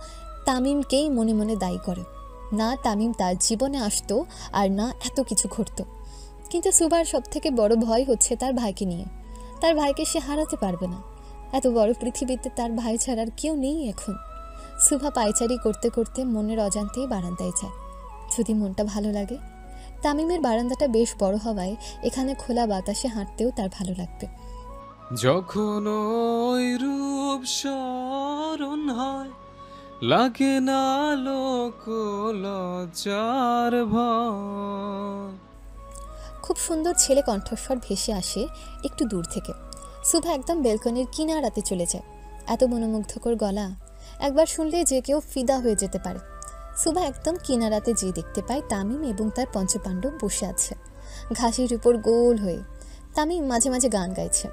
তামিমকেই মনে মনে দায়ী করে। না তামিম তার জীবনে আসতো, আর না এত কিছু ঘটতো। কিন্তু সুভার সব থেকে বড় ভয় হচ্ছে তার ভাইকে নিয়ে। তার ভাইকে সে হারাতে পারবে না। এত বড় পৃথিবীতে তার ভাই ছাড়ার কেউ নেই এখন। সুভা পায়চারি করতে করতে মনের অজান্তেই বারান্দায় যায়। যদি মনটা ভালো লাগে। তামিমের বারান্দাটা বেশ বড় হওয়ায় এখানে খোলা বাতাসে হাঁটতেও তার ভালো লাগবে। যখন ওই রূপ স্মরণ হয়, লাগে না লোক লজ্জার ভয়। খুব সুন্দর ছেলে কণ্ঠস্বর ভেসে আসে একটু দূর থেকে। সুভা একদম বেলকনির কিনারাতে চলে যায়। এত মনোমুগ্ধকর গলা, একবার শুনলে যে কেউ ফিদা হয়ে যেতে পারে। সুভা একদম কিনারাতে যেয়ে দেখতে পায় তামিম এবং তার পঞ্চপাণ্ডব বসে আছে ঘাসের উপর গোল হয়ে। তামিম মাঝে মাঝে গান গাইছে।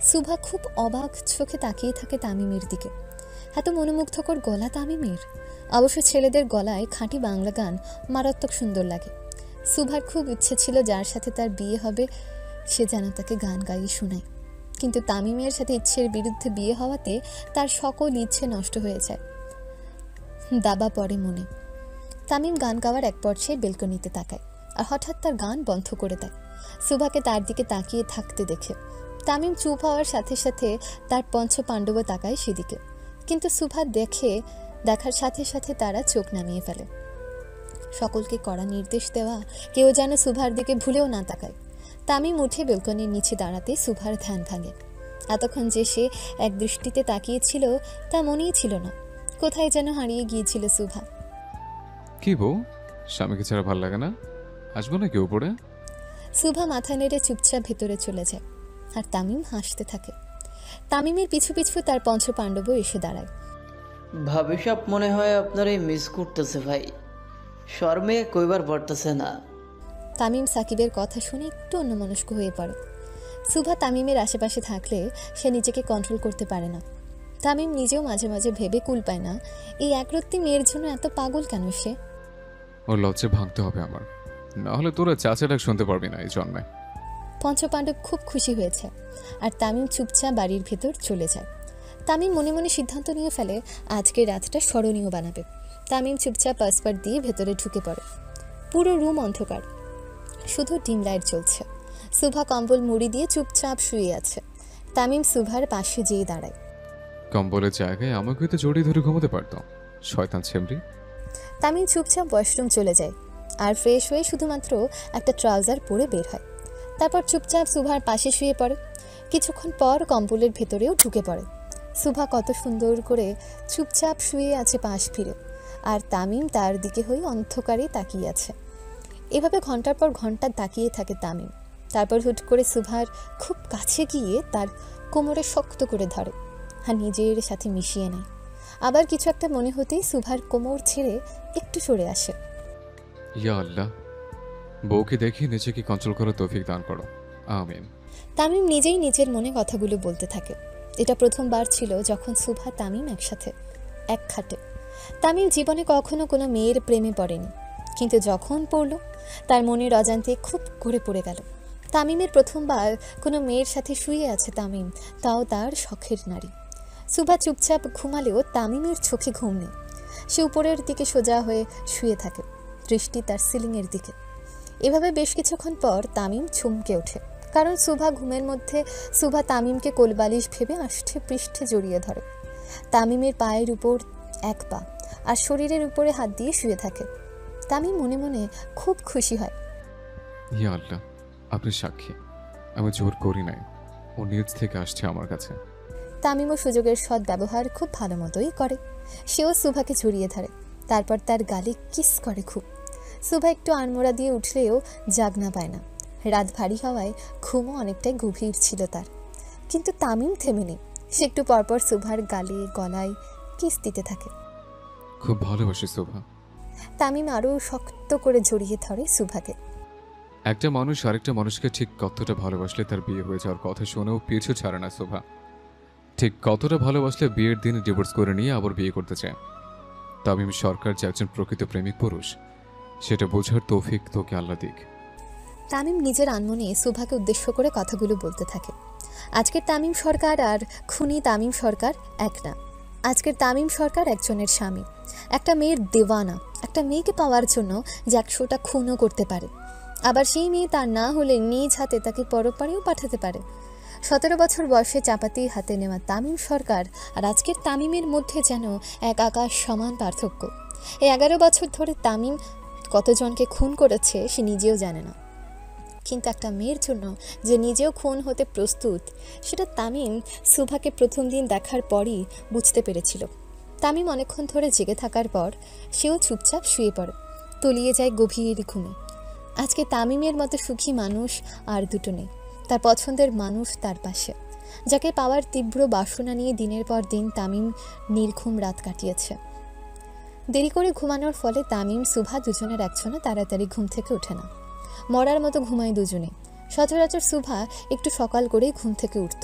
সুভা খুব অবাক চোখে তাকিয়ে থাকে তামিমের দিকে। এত মনোমুগ্ধকর গলা তামিমের। অবশ্য ছেলেদের গলায় খাঁটি বাংলা গান মারাত্মক সুন্দর লাগে। সুভার খুব ইচ্ছে ছিল যার সাথে তার বিয়ে হবে সে যেন তাকে গান গাইয়ে শোনায়। কিন্তু তামিমের সাথে ইচ্ছের বিরুদ্ধে বিয়ে হওয়াতে তার সকল ইচ্ছে নষ্ট হয়ে যায়। দাবা পড়ে মনে। তামিম গান গাওয়ার এক পর্যায়ে বেলকনিতে তাকায়, আর হঠাৎ তার গান বন্ধ করে দেয়। সুভাকে তার দিকে তাকিয়ে থাকতে দেখে তামিম চুপ হওয়ার সাথে সাথে তার পঞ্চপাণ্ডব তাকায় সেদিকে। কিন্তু সুভা দেখার সাথে সাথে তারা চোখ নামিয়ে ফেলে। সকলকে কড়া নির্দেশ দেওয়া, কেউ যেন সুভার দিকে ভুলেও না তাকায়। তামিম উঠে বেলকনির নিচে দাঁড়াতে সুভার ধ্যান ভাঙে। এতক্ষণ যে সে এক দৃষ্টিতে তাকিয়েছিল তা মনেই ছিল না। কোথায় যেন হারিয়ে গিয়েছিল সুভা। কি বউ, স্বামীকে ছাড়া ভাল লাগে না? আসবো নাকি উপরে? সুভা মাথা নেড়ে চুপচাপ ভেতরে চলে যায়, আর তামিম হাসতে থাকে। তামিমের পিছু পিছু তার পঞ্চপাণ্ডবও এসে দাঁড়ায়। ভাবি সব মনে হয় আপনারই মিস করতেছে ভাই, শর্মে কইবার পড়তেছে না। তামিম সাকিবের কথা শুনে একটু অন্যমনস্ক হয়ে পড়ে। সুভা তামিমের আশেপাশে থাকলে সে নিজেকে কন্ট্রোল করতে পারে না। তামিম নিজেও মাঝে মাঝে ভেবে কুল পায় না, এই একরত্তি মেয়ের জন্য এত পাগল কেন সে। ওর লজ্জা ভাঙতে হবে আমার, না হলে তোরা চাচা ডাক শুনতে পারবি না এই জন্মে। পঞ্চপাণ্ডব খুব খুশি হয়েছে, আর তামিম চুপচাপ বাড়ির ভেতর চলে যায়। তামিম মনে মনে সিদ্ধান্ত নিয়ে ফেলে আজকের রাতটা স্মরণীয় বানাবে। তামিম চুপচাপ পাসপার্ট দিয়ে ভেতরে ঢুকে পড়ে। পুরো রুম অন্ধকার, শুধু ডিম লাইট জ্বলছে। সুভা কম্বল মুড়ি দিয়ে চুপচাপ শুয়ে আছে। তামিম সুভার পাশে যেয়ে দাঁড়ায়। কম্বলের জায়গায় আমাকে তো জড়িয়ে ধরে ঘুমোতে পারতো, শয়তান ছেমরি। তামিম চুপচাপ ওয়াশরুম চলে যায়, আর ফ্রেশ হয়ে শুধুমাত্র একটা ট্রাউজার পরে বের হয়। তারপর চুপচাপ সুভার পাশে শুয়ে পড়ে। কিছুক্ষণ পর কম্বলের ভেতরেও ঢুকে পড়ে। সুভা কত সুন্দর করে চুপচাপ শুয়ে আছে পাশ ফিরে, আর তামিম তার দিকে হয়ে অন্ধকারে তাকিয়ে আছে। এভাবে ঘন্টার পর ঘন্টা তাকিয়ে থাকে তামিম। তারপর হুট করে সুভার খুব কাছে গিয়ে তার কোমরে শক্ত করে ধরে, আর নিজের সাথে মিশিয়ে নেয়। আবার কিছু একটা মনে হতেই সুভার কোমর ছেড়ে একটু সরে আসে। ইয়া আল্লাহ, বউকে দেখে নিজেকে কন্ট্রোল করার তৌফিক দান করো, আমিন। তামিম নিজেই নিজের মনে কথাগুলো বলতে থাকে। এটা প্রথমবার ছিল যখন সুভা তামিম একসাথে এক খাটে। তামিম জীবনে কখনো কোনো মেয়ের প্রেমে পড়েনি, কিন্তু যখন পড়ল তার মনের অজান্তে খুব করে পড়ে গেল। তামিমের প্রথমবার কোনো মেয়ের সাথে শুয়ে আছে তামিম, তাও তার শখের নারী। সুভা চুপচাপ ঘুমালেও তামিমের চোখে ঘুম নেই। সে উপরের দিকে সোজা হয়ে শুয়ে থাকে, দৃষ্টি তার সিলিংয়ের দিকে। এভাবে বেশ কিছুক্ষণ পর তামিম চমকে ওঠে, কারণ সুভা ঘুমের মধ্যে সুভা তামিমকে কোলবালিশ ভেবে আষ্ঠে পৃষ্ঠে জড়িয়ে ধরে। তামিমের পায়ের উপর এক পা আর শরীরের উপরে হাত দিয়ে শুয়ে থাকে। তামিম মনে মনে খুব খুশি হয়। ইয়া আল্লাহ, আপনি সাক্ষী, আমি জোর করি নাই, ও নিজ থেকে আসছে আমার কাছে। তামিমও সুযোগের সৎ ব্যবহার খুব ভালো মতোই করে। সেও সুভাকে জড়িয়ে ধরে, তারপর তার গালে কিস করে খুব। সুভা একটু আড়মোড়া দিয়ে উঠলেও জাগনা পায় না। রাত ভারী হওয়ায় ঘুমও অনেকটাই গভীর ছিল তার। কিন্তু তামিম থেমে নেই, সে একটু পরপর সুভার গালে গলায় কিস দিতে থাকে। খুব ভালোবাসি সুভা। তামিম আরও শক্ত করে জড়িয়ে ধরে সুভাকে। একটা মানুষ আরেকটা মানুষকে ঠিক কতটা ভালোবাসলে তার বিয়ে হয়ে যাওয়ার কথা শুনেও পিছু ছাড়ে না সুভা। ঠিক কতটা ভালোবাসলে বিয়ের দিন ডিভোর্স করে নিয়ে আবার বিয়ে করতে চায়। তামিম সরকার যে একজন প্রকৃত প্রেমিক পুরুষ সেটা বোঝার তৌফিক তোকে আল্লাহ দিক। তামিম নিজের আনমনে সুভাকে উদ্দেশ্য করে কথাগুলো বলতে থাকে। আজকের তামিম সরকার আর খুনি তামিম সরকার এক না। আজকের তামিম সরকার একজনের স্বামী, একটা মেয়ের দেওয়ানা, একটা মেয়েকে পাওয়ার জন্য যে 100টা খুনও করতে পারে। আবার সেই মেয়ে তার না হলে নিজ হাতে তাকে পরপারেও পাঠাতে পারে। 17 বছর বয়সে চাপাতি হাতে নেওয়া তামিম সরকার আর আজকের তামিমের মধ্যে যেন এক আকাশ সমান পার্থক্য। এই 11 বছর ধরে তামিম কতজনকে খুন করেছে সে নিজেও জানে না, কিন্তু একটা মেয়ের জন্য যে নিজেও খুন হতে প্রস্তুত সেটা তামিম সুভাকে প্রথম দিন দেখার পরই বুঝতে পেরেছিল। তামিম অনেকক্ষণ ধরে জেগে থাকার পর সেও চুপচাপ শুয়ে পড়ে, তলিয়ে যায় গভীর ঘুমে। আজকে তামিমের মতো সুখী মানুষ আর দুটো নেই। তার পছন্দের মানুষ তার পাশে, যাকে পাওয়ার তীব্র বাসনা নিয়ে দিনের পর দিন তামিম নির্ঘুম রাত কাটিয়েছে। দেরি করে ঘুমানোর ফলে তামিম সুভা দুজনের একজনে তাড়াতাড়ি ঘুম থেকে ওঠে না, মরার মতো ঘুমায় দুজনে। সচরাচর সুভা একটু সকাল করেই ঘুম থেকে উঠত,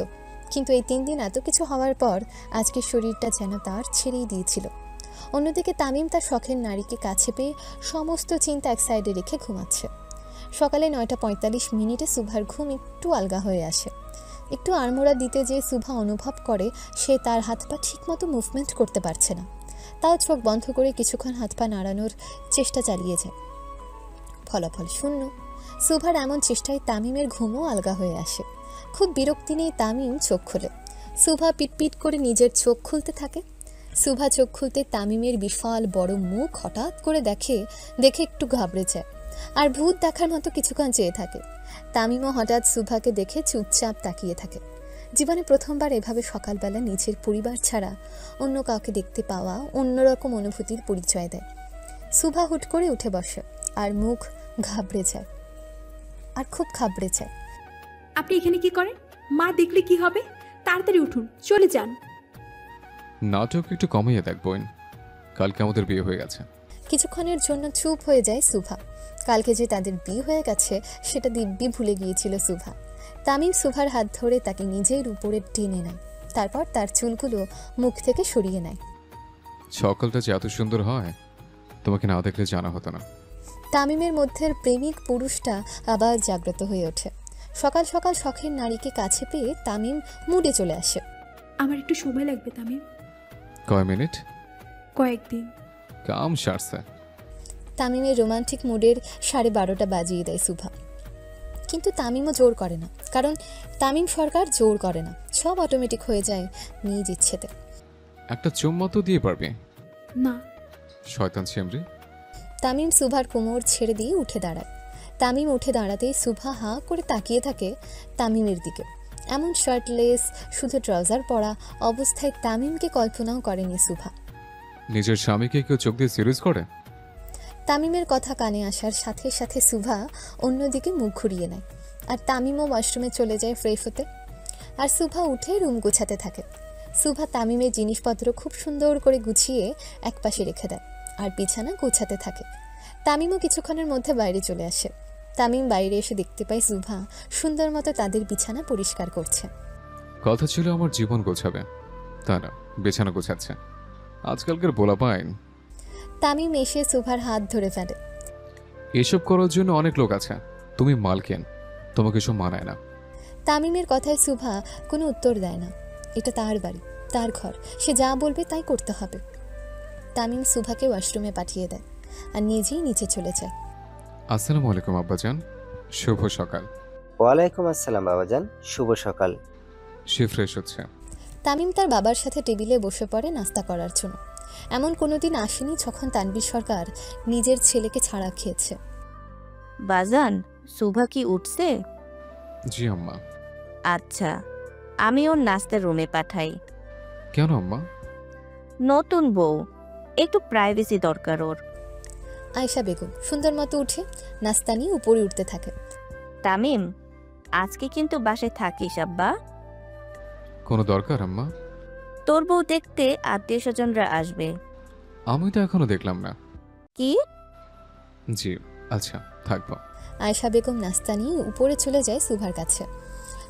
কিন্তু এই 3 দিন এত কিছু হওয়ার পর আজকে শরীরটা যেন তার ছেড়েই দিয়েছিল। অন্যদিকে তামিম তার শখের নারীকে কাছে পেয়ে সমস্ত চিন্তা এক সাইডে রেখে ঘুমাচ্ছে। সকালে 9:45 সুভার ঘুম একটু আলগা হয়ে আসে। একটু আড়মোড়া দিতে যেয়ে সুভা অনুভব করে সে তার হাত পা ঠিকমতো মুভমেন্ট করতে পারছে না। তাও চোখ বন্ধ করে কিছুক্ষণ হাত পা নাড়ানোর চেষ্টা চালিয়ে যায়, ফলাফল শূন্য। সুভার এমন চেষ্টায় তামিমের ঘুমও আলগা হয়ে আসে। খুব বিরক্তি নিয়ে তামিম চোখ খোলে। সুভা পিটপিট করে নিজের চোখ খুলতে থাকে। সুভা চোখ খুলতে তামিমের বিশাল বড় মুখ হঠাৎ করে দেখে একটু ঘাবড়ে যায়, আর ভূত দেখার মতো কিছুক্ষণ চেয়ে থাকে। তামিমও হঠাৎ সুভাকে দেখে চুপচাপ তাকিয়ে থাকে। জীবনে প্রথমবার এভাবে সকালবেলা নিজের পরিবার ছাড়া অন্য কাউকে দেখতে পাওয়া অন্যরকম অনুভূতির পরিচয় দেয়। সুভা হুট করে উঠে বসে আর মুখ ঘাবড়ে যায়, আর খুব ঘাবড়ে যায়। আপনি এখানে কি করেন? মা দেখলে কি হবে? তাড়াতাড়ি উঠুন, চলে যান। নাটক একটু কমিয়ে দেখ বোন, কালকে আমাদের বিয়ে হয়ে গেছে। কিছুক্ষণের জন্য চুপ হয়ে যায় সুভা। কালকে যে তাদের বিয়ে হয়ে গেছে সেটা দিব্যি ভুলে গিয়েছিল সুভা। তামিম সুভার হাত ধরে তাকে নিজের উপরে টেনে নেয়, তারপর তার চুলগুলো মুখ থেকে সরিয়ে নেয়। সকালটা যে এত সুন্দর হয় তোমাকে না দেখলে জানা হতো না। তামিমের মধ্যের প্রেমিক পুরুষটা আবার জাগ্রত হয়ে ওঠে। সকাল সকাল শখের নারীকে কাছে পেয়ে তামিম মুডে চলে আসে। আমার একটু সময় লাগবে তামিম। কয় মিনিট? কয়েকদিন। কাম সারছে। তামিমের রোমান্টিক মুডের 12:30 বাজিয়ে দেয় সুভা, কিন্তু তামিমও জোর করে না, কারণ তামিম সরকার জোর করে না, সব অটোমেটিক হয়ে যায় নিজ ইচ্ছেতে। একটা চুম্মা তো দিয়ে পারবে না। শয়তান ছেমরি। তামিম সুভার কোমর ছেড়ে দিয়ে উঠে দাঁড়ায়। তামিম উঠে দাঁড়াতেই সুভা হাঁ করে তাকিয়ে থাকে তামিমের দিকে। এমন শার্টলেস, শুধু ট্রাউজার পরা অবস্থায় তামিমকে কল্পনাও করেনি সুভা। নিজের স্বামীকে কেউ চোখ দিয়ে সিরিজ করে? তামিমের কথা কানে আসার সাথে সাথে সুভা অন্যদিকে মুখ ঘুরিয়ে নেয়, আর তামিমও ওয়াশরুমে চলে যায় ফ্রেশ হতে। আর সুভা উঠে রুম গুছাতে থাকে। সুভা তামিমের জিনিসপত্র খুব সুন্দর করে গুছিয়ে একপাশে রেখে দেয় আর বিছানা গুছাতে থাকে। তামিমও কিছুক্ষণের মধ্যে বাইরে চলে আসে। তামিম বাইরে এসে দেখতে পায় সুভা সুন্দর মতো তাদের বিছানা পরিষ্কার করছে। কথা ছিল আমার জীবন গোছাবে, তা না বিছানা গোছাচ্ছে। আজকালকার বলা পাইন। তামিম এসে সুভার হাত ধরে ফেলে। এসব করার জন্য অনেক লোক আছে, তুমি মালকেন, তোমাকে এসব মানায় না। তামিমের কথায় সুভা কোনো উত্তর দেয় না। এটা তার বাড়ি, তার ঘর, সে যা বলবে তাই করতে হবে। তামিম সুভাকে ওয়াশরুমে পাঠিয়ে দেয় আর নিজেই নিচে চলে যায়। আসসালামু আলাইকুম আব্বাজান, শুভ সকাল। ওয়ালাইকুম আসসালাম বাবাজান, শুভ সকাল। সে ফ্রেশ হচ্ছে। তামিম তার বাবার সাথে টেবিলে বসে পড়ে নাস্তা করার জন্য। এমন কোনোদিন আসেনি যখন তানভীর সরকার নিজের ছেলেকে ছাড়া খেয়েছে। বাজান, সুভা কি উঠছে? জি আম্মা। আচ্ছা, আমি ওর নাস্তার রুমে পাঠাই। কেন আম্মা? নতুন বউ, একটু প্রাইভেসি দরকার ওর। আয়েশা বেগম সুন্দর মতো উঠে নাস্তা নিয়ে উপরে উঠতে থাকে। তামিম, আজকে কিন্তু বাসায় থাকিস আব্বা। কোনো দরকার আম্মা? তোর বউ দেখতে আত্মীয় স্বজনরা আসবে। আমি তো এখনো দেখলাম না। কি? জি আচ্ছা, থাকবো। আয়েশা বেগম নাস্তা নিয়ে উপরে চলে যায় সুভার কাছে।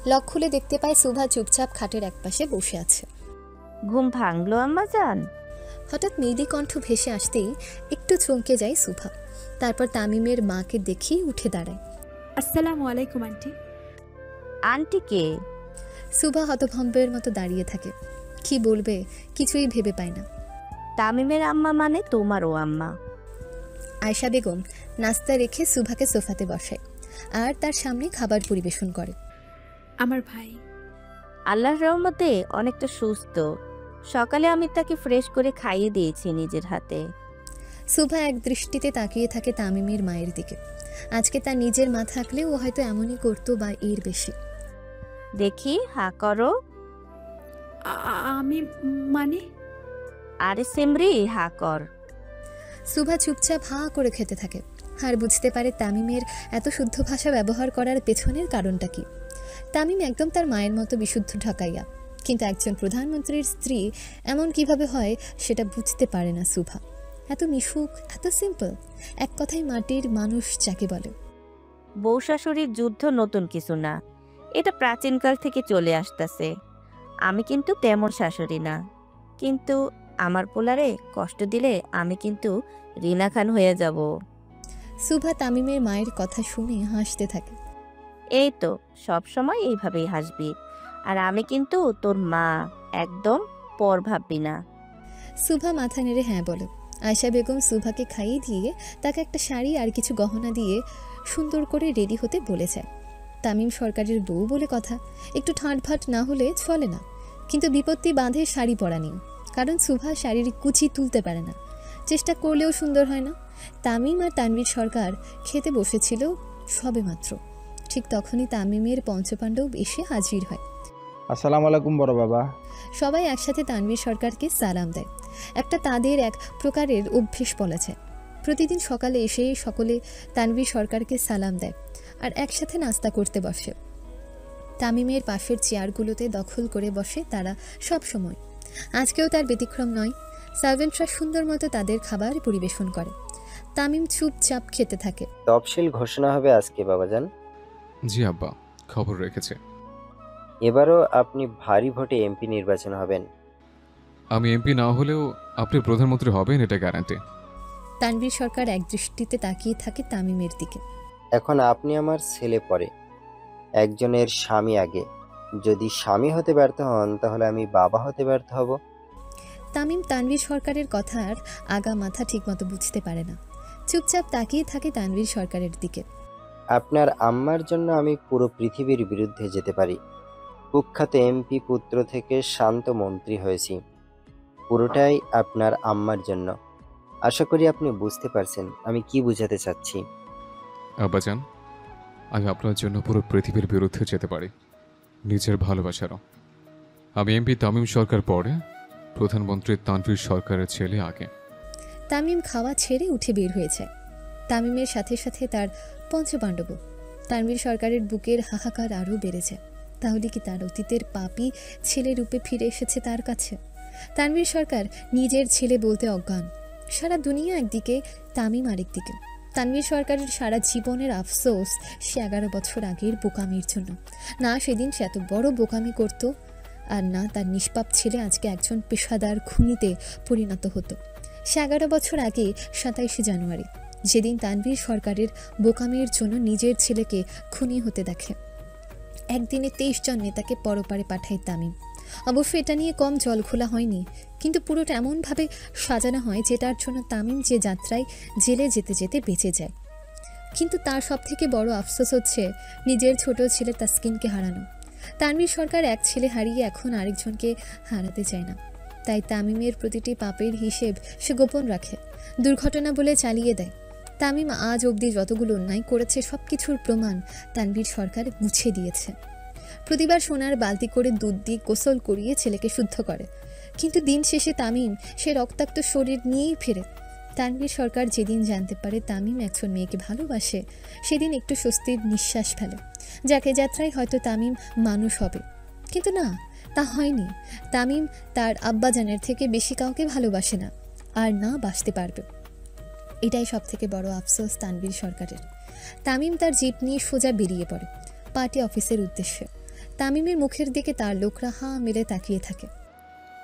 লক খুলে দেখতে পায় সুভা চুপচাপ খাটের একপাশে বসে আছে। ঘুম ভাঙলো আম্মা জান? হঠাৎ মেয়েলি কণ্ঠ ভেসে আসতেই একটু চমকে যায় সুভা। তারপর তামিমের মাকে দেখেই উঠে দাঁড়ায়। আসসালামু আলাইকুম আন্টি। আন্টি কে? সুভা হতভম্বের মতো দাঁড়িয়ে থাকে, কি বলবে কিছুই ভেবে পায় না। তামিমের আম্মা মানে তোমারও আম্মা। আয়শা বেগম নাস্তা রেখে সুভাকে সোফাতে বসায় আর তার সামনে খাবার পরিবেশন করে। আমার ভাই আল্লাহর রহমতে অনেকটা সুস্থ। সকালে আমি তাকে ফ্রেশ করে খাইয়ে দিয়েছি নিজের হাতে। সুভা এক দৃষ্টিতে তাকিয়ে থাকে তামিমের মায়ের দিকে। আজকে তার নিজের মা থাকলে ও হয়তো এমনই করতো বা এর বেশি। দেখি হা করো। আমি মানে? আরে সিমরি হা কর। সুভা চুপচাপ হা করে খেতে থাকে আর বুঝতে পারে তামিমের এত শুদ্ধ ভাষা ব্যবহার করার পেছনের কারণটা কি। তামিম একদম তার মায়ের মতো বিশুদ্ধ ঢাকাইয়া, কিন্তু একজন প্রধানমন্ত্রীর স্ত্রী এমন কিভাবে হয় সেটা বুঝতে পারে না সুভা। এত মিশুক, এত সিম্পল, এক কথায় মাটির মানুষ যাকে বলে। বউ শাশুড়ির যুদ্ধ নতুন কিছু না, এটা প্রাচীনকাল থেকে চলে আসতেছে। আমি কিন্তু তেমন শাশুড়ি না, কিন্তু আমার পোলারে কষ্ট দিলে আমি কিন্তু রিনা খান হয়ে যাব। সুভা তামিমের মায়ের কথা শুনে হাসতে থাকে। এই তো সব সময় এইভাবেই হাসবি, আর আমি কিন্তু তোর মা, একদম পর ভাববি না। সুভা মাথা নেড়ে হ্যাঁ বলে। আয়শা বেগম সুভাকে খাইয়ে দিয়ে তাকে একটা শাড়ি আর কিছু গহনা দিয়ে সুন্দর করে রেডি হতে বলে যায়। তামিম সরকারের বউ বলে কথা, একটু ঠাঁটভাট না হলে চলে না, কিন্তু বিপত্তি বাঁধে শাড়ি পরা নিয়ে, কারণ সুভা শাড়ির কুচি তুলতে পারে না, চেষ্টা করলেও সুন্দর হয় না। তামিম আর তানভীর সরকার খেতে বসেছিল সবেমাত্র, ঠিক তখনই তামিমের পঞ্চপাণ্ডব এসে হাজির হয়। আসসালামু আলাইকুম বড় বাবা। সবাই একসাথে তানভীর সরকারকে সালাম দেয়। একটা তাদের এক প্রকারের অভ্যেস বলা যায়। প্রতিদিন সকালে এসে সকলে তানভীর সরকারকে সালাম দেয় আর একসাথে নাস্তা করতে বসে। তামিমের পাশের চেয়ারগুলোতে দখল করে বসে তারা সব সময়। আজকেও তার ব্যতিক্রম নয়। সার্ভেন্টরা সুন্দর মতো তাদের খাবার পরিবেশন করে। তামিম চুপচাপ খেতে থাকে। তফসিল ঘোষণা হবে আজকে বাবাজান। জি আব্বা, খবর রেখেছে। এবারও আপনি ভারী ভোটে এমপি নির্বাচন হবেন। আমি এমপি না হলেও আপনি প্রধানমন্ত্রী হবেন, এটা গ্যারান্টি। তানভীর সরকার এক দৃষ্টিতে তাকিয়ে থাকে তামিমের দিকে। এখন আপনি আমার ছেলে পরে, একজনের স্বামী আগে। যদি স্বামী হতে ব্যর্থ হন তাহলে আমি বাবা হতে ব্যর্থ হব। তামিম তানভীর সরকারের কথার আগা মাথা ঠিকমতো বুঝতে পারে না, চুপচাপ তাকিয়ে থাকে তানভীর সরকারের দিকে। আপনার আম্মার জন্য আমি পুরো পৃথিবীর বিরুদ্ধে যেতে পারি। কুখ্যাত এমপি পুত্র থেকে শান্ত মন্ত্রী হয়েছি, পুরোটাই আপনার আম্মার জন্য। আশা করি আপনি বুঝতে পারছেন আমি কি বোঝাতে চাচ্ছি। আব্বাজান, আমি আপনার জন্য পুরো পৃথিবীর বিরুদ্ধে যেতে পারি, নিজের ভালোবাসারও। আমি এমপি তামিম সরকার পরে, প্রধানমন্ত্রী তানভীর সরকারের ছেলে আগে। তামিম খাওয়া ছেড়ে উঠে বের হয়েছে। তামিমের সাথে সাথে তার পঞ্চপাণ্ডব। তানভীর সরকারের বুকের হাহাকার আরও বেড়েছে। তাহলে কি তার অতীতের পাপী ছেলে রূপে ফিরে এসেছে তার কাছে? তানভীর সরকার নিজের ছেলে বলতে অজ্ঞান। সারা দুনিয়া একদিকে, তামিম আরেকদিকে। তানভীর সরকারের সারা জীবনের আফসোস সে 11 বছর আগের বোকামির জন্য। না সেদিন সে এত বড় বোকামি করত, আর না তার নিষ্পাপ ছেলে আজকে একজন পেশাদার খুনিতে পরিণত হতো। সে 11 বছর আগে 27 জানুয়ারি, যেদিন তানভীর সরকারের বোকামির জন্য নিজের ছেলেকে খুনি হতে দেখে। একদিনে 23 জন নেতাকে পরপারে পাঠায় তামিম। অবশ্য এটা নিয়ে কম জল খোলা হয়নি, কিন্তু পুরোটা এমনভাবে সাজানো হয় যেটার জন্য তামিম যে যাত্রায় জেলে যেতে যেতে বেঁচে যায়। কিন্তু তার সবথেকে বড় আফসোস হচ্ছে নিজের ছোট ছেলে তাসকিনকে হারানো। তানভীর সরকার এক ছেলে হারিয়ে এখন আরেকজনকে হারাতে চায় না, তাই তামিমের প্রতিটি পাপের হিসেব সে গোপন রাখে, দুর্ঘটনা বলে চালিয়ে দেয়। তামিম আজ অবধি যতগুলো অন্যায় করেছে সব কিছুর প্রমাণ তানভীর সরকার মুছে দিয়েছে। প্রতিবার সোনার বালতি করে দুধ দিয়ে গোসল করিয়ে ছেলেকে শুদ্ধ করে, কিন্তু দিন শেষে তামিম সে রক্তাক্ত শরীর নিয়েই ফেরে। তানভীর সরকার যেদিন জানতে পারে তামিম একজন মেয়েকে ভালোবাসে, সেদিন একটু স্বস্তির নিঃশ্বাস ফেলে। যাকে যাত্রায় হয়তো তামিম মানুষ হবে, কিন্তু না, তা হয়নি। তামিম তার আব্বাজানের থেকে বেশি কাউকে ভালোবাসে না, আর না বাসতে পারবে। এটাই সব থেকে বড় আফসোস তানভীর সরকারের। তামিম তার জিপ নিয়ে সোজা বেরিয়ে পড়ে পার্টি অফিসের উদ্দেশ্যে। তামিমের মুখের দিকে তার লোকরা হাঁ মেলে তাকিয়ে থাকে।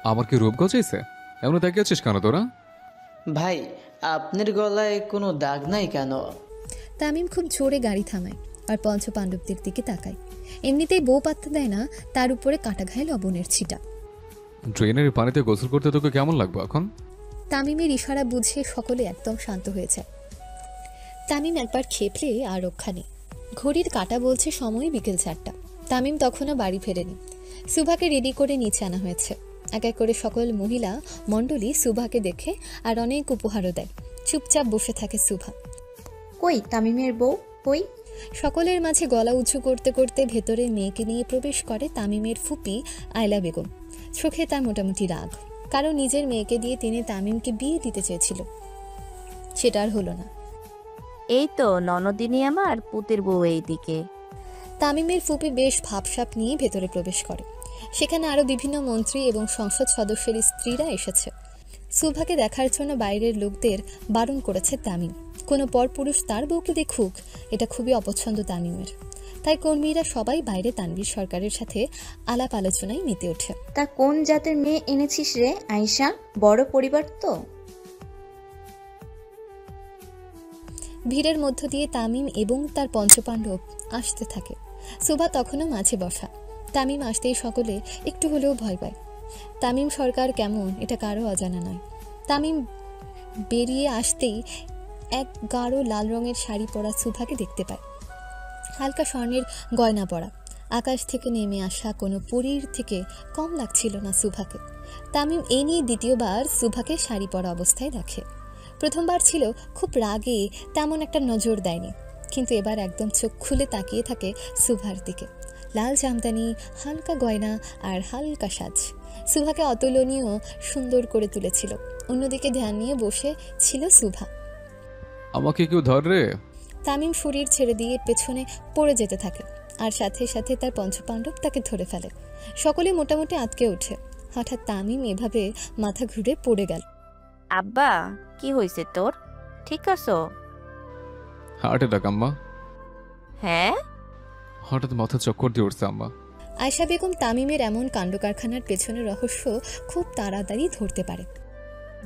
আমার কি রূপ গজাইছে? এমন তাকিয়ে আছিস কেন তোরা? ভাই, আপনার গলায় কোনো দাগ নাই কেন? তামিম খুব জোরে গাড়ি থামায় আর পঞ্চপাণ্ডবদের দিকে তাকায়। এমনিতেই বউ পাত্তা দেয় না, তার উপরে কাটা ঘায়ে লবণের ছিটা। ড্রেনের পানিতে গোসল করতে তোকে কেমন লাগবে এখন? তামিমের ইশারা বুঝে সকলে একদম শান্ত হয়ে যায়। তামিম একবার খেপলে আর রক্ষা নেই। ঘড়ির কাঁটা বলছে সময় বিকেল 4টা। তামিম তখনও বাড়ি ফেরেনি। সুভাকে রেডি করে নিচে আনা হয়েছে। এক এক করে সকল মহিলা মণ্ডলী সুভাকে দেখে আর অনেক উপহারও দেয়। চুপচাপ বসে থাকে সুভা। কই তামিমের বউ কই? সকলের মাঝে গলা উঁচু করতে করতে ভেতরে মেয়েকে নিয়ে প্রবেশ করে তামিমের ফুপি আয়লা বেগম। চোখে তার মোটামুটি রাগ, কারণ নিজের মেয়েকে দিয়ে তিনি তামিমকে বিয়ে দিতে চেয়েছিল, সেটা আর হলো না। এই তো ননদিনী আমার পুতের বউ এইদিকে। তামিমের ফুপি বেশ ভাবসাপ নিয়ে ভেতরে প্রবেশ করে। সেখানে আরও বিভিন্ন মন্ত্রী এবং সংসদ সদস্যের স্ত্রীরা এসেছে। সুভাকে দেখার জন্য বাইরের লোকদের বারণ করেছে তামিম। কোনো পরপুরুষ তার বউকে দেখুক, এটা খুবই অপছন্দ তামিমের। তাই কর্মীরা সবাই বাইরে তানভীর সরকারের সাথে আলাপ আলোচনায় মেতে ওঠে। তা কোন জাতের মেয়ে এনেছিস রে আয়শা? বড় পরিবার তো। ভিড়ের মধ্য দিয়ে তামিম এবং তার পঞ্চপাণ্ডব আসতে থাকে। সুভা তখনও মাঝে বসা। তামিম আসতেই সকলে একটু হলেও ভয় পায়। তামিম সরকার কেমন এটা কারো অজানা নয়। তামিম বেরিয়ে আসতেই এক গাঢ় লাল রঙের শাড়ি পরা সুভাকে দেখতে পায়। হালকা স্বর্ণের গয়না পরা, আকাশ থেকে নেমে আসা কোনো পরীর থেকে কম লাগছিল না সুভাকে। তামিম এই নিয়ে দ্বিতীয়বার সুভাকে শাড়ি পরা অবস্থায় দেখে। প্রথমবার ছিল খুব রাগে, তেমন একটা নজর দেয়নি, কিন্তু এবার একদম চোখ খুলে তাকিয়ে থাকে সুভার দিকে। লাল জামদানি, হালকা গয়না আর হালকা সাজ সুভাকে অতুলনীয় সুন্দর করে তুলেছিল। অন্যদিকে ধ্যান নিয়ে বসে ছিল সুভা। আমাকে কেউ ধর রে। তামিম শরীর ছেড়ে দিয়ে পেছনে পড়ে যেতে থাকে, আর সাথে সাথে তার পঞ্চপাণ্ডব তাকে ধরে ফেলে। সকলে মোটামুটি আটকে ওঠে। হঠাৎ তামিম এভাবে মাথা ঘুরে পড়ে গেল। আব্বা, কি হয়েছে তোর? ঠিক আছো? হার্ট অ্যাটাক আম্মা। হ্যাঁ? হঠাৎ মাথা চক্কর দিয়ে উঠছে আম্মা। আয়শা বেগম তামিমের এমন কাণ্ড কারখানার পেছনে রহস্য খুব তাড়াতাড়ি ধরতে পারে।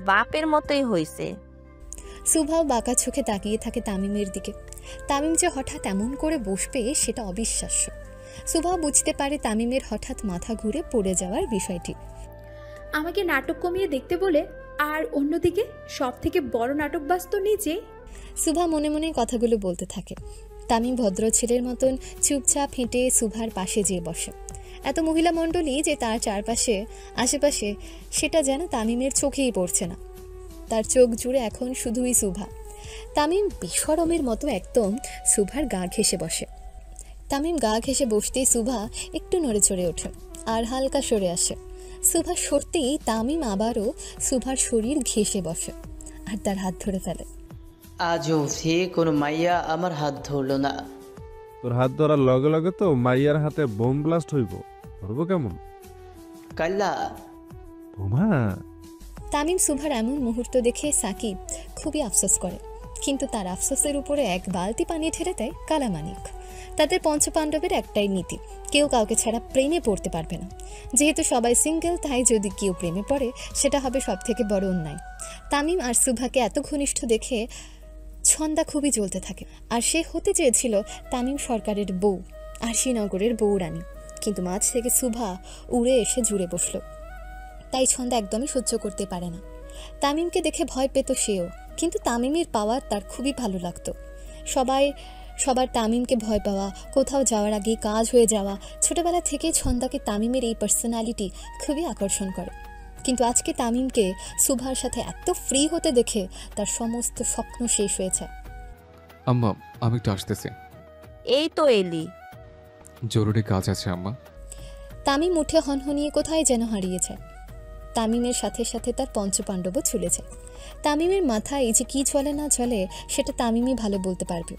বাপের মতোই হয়েছে। সুভাও বাঁকা চোখে তাকিয়ে থাকে তামিমের দিকে। তামিম যে হঠাৎ এমন করে বসবে সেটা অবিশ্বাস্য। সুভা বুঝতে পারে তামিমের হঠাৎ মাথা ঘুরে পড়ে যাওয়ার বিষয়টি। আমাকে নাটক কমিয়ে দেখতে বলে, আর অন্যদিকে সব থেকে বড় নাটকবাজ তো নিজে। সুভা মনে মনে কথাগুলো বলতে থাকে। তামিম ভদ্র ছেলের মতন চুপচাপ হেঁটে সুভার পাশে যেয়ে বসে। এত মহিলা মণ্ডলী যে তার চারপাশে আশেপাশে, সেটা যেন তামিমের চোখেই পড়ছে না। তার চোখ জুড়ে এখন শুধুই সুভা। তামিম বেশরমের মতো একদম সুভার গা ঘেঁষে বসে। তামিম গা ঘেঁষে বসতেই সুভা একটু নড়ে চড়ে ওঠে আর হালকা সরে আসে। সুভা সরতেই তামিম আবারও সুভার শরীর ঘেঁষে বসে আর তার হাত ধরে ফেলে। আজ অবধি কোনো মাইয়া আমার হাত ধরলো না। তোর হাত ধরার লগে লগে তো মাইয়ার হাতে বোম ব্লাস্ট হইব। ধরবো কেমন? কাল্লা বোমা। তামিম সুভার এমন মুহূর্ত দেখে সাকিব খুবই আফসোস করে, কিন্তু তার আফসোসের উপরে এক বালতি পানি ঢেলে দেয় কালামানিক। তাদের পঞ্চপাণ্ডবের একটাই নীতি, কেউ কাউকে ছাড়া প্রেমে পড়তে পারবে না। যেহেতু সবাই সিঙ্গেল, তাই যদি কেউ প্রেমে পড়ে সেটা হবে সব থেকে বড় অন্যায়। তামিম আর সুভাকে এত ঘনিষ্ঠ দেখে ছন্দা খুবই জ্বলতে থাকে, আর সে হতে চেয়েছিল তামিম সরকারের বউ, আরশিনগরের বউরানী। কিন্তু মাঝ থেকে সুভা উড়ে এসে জুড়ে বসলো, তাই ছন্দা একদমই সহ্য করতে পারে না। তামিমকে দেখে ভয় পেত সেও, কিন্তু তামিমের পাওয়ার তার খুবই ভালো লাগতো। সবার তামিমকে ভয় পাওয়া, কোথাও যাওয়ার আগে কাজ হয়ে যাওয়া, ছোটবেলা থেকে ছন্দাকে তামিমের এই পার্সোনালিটি খুবই আকর্ষণ করে। কিন্তু আজকে তামিমকে সুভার সাথে এত ফ্রি হতে দেখে তার সমস্ত স্বপ্ন শেষ হয়েছে। আম্মা, আমি একটু আসতেছি। এই তো এলি। জরুরি কাজ আছে আম্মা। তামিম উঠে হনহনিয়ে কোথায় যেন হারিয়ে যায়। তামিমের সাথে সাথে তার পঞ্চপাণ্ডবও চলে যায়। তামিমের মাথায় এই যে কি চলে না চলে সেটা তামিমই ভালো বলতে পারবে।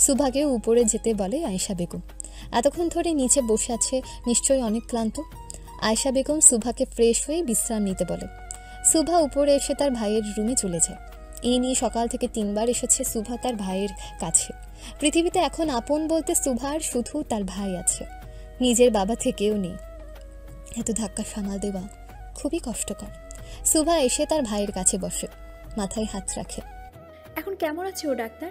সুভাকে উপরে যেতে বলে আয়েশা বেগম। এতক্ষণ ধরে নিচে বসে আছে, নিশ্চয়ই অনেক ক্লান্ত। আয়েশা বেগম সুভাকে ফ্রেশ হয়ে বিশ্রাম নিতে বলে। সুভা উপরে এসে তার ভাইয়ের রুমে চলে যায়। এই নিয়ে সকাল থেকে 3 বার এসেছে সুভা তার ভাইয়ের কাছে। পৃথিবীতে এখন আপন বলতে সুভার শুধু তার ভাই আছে, নিজের বাবা থেকেও নেই। এত ধাক্কা সামাল দেওয়া খুবই কষ্টকর। সুভা এসে তার ভাইয়ের কাছে বসে, মাথায় হাত রাখে। এখন কেমন আছে ও ডাক্তার?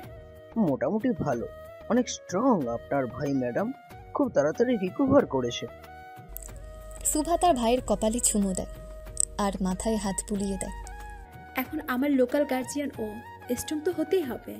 মোটামুটি ভালো, অনেক স্ট্রং আপনার ভাই ম্যাডাম, খুব তাড়াতাড়ি রিকভার করেছে। সুভা তার ভাইয়ের কপালে চুমু দেয় আর মাথায় হাত বুলিয়ে দেয়। এখন আমার লোকাল গার্জিয়ান ও স্ট্রং তো হতেই হবে।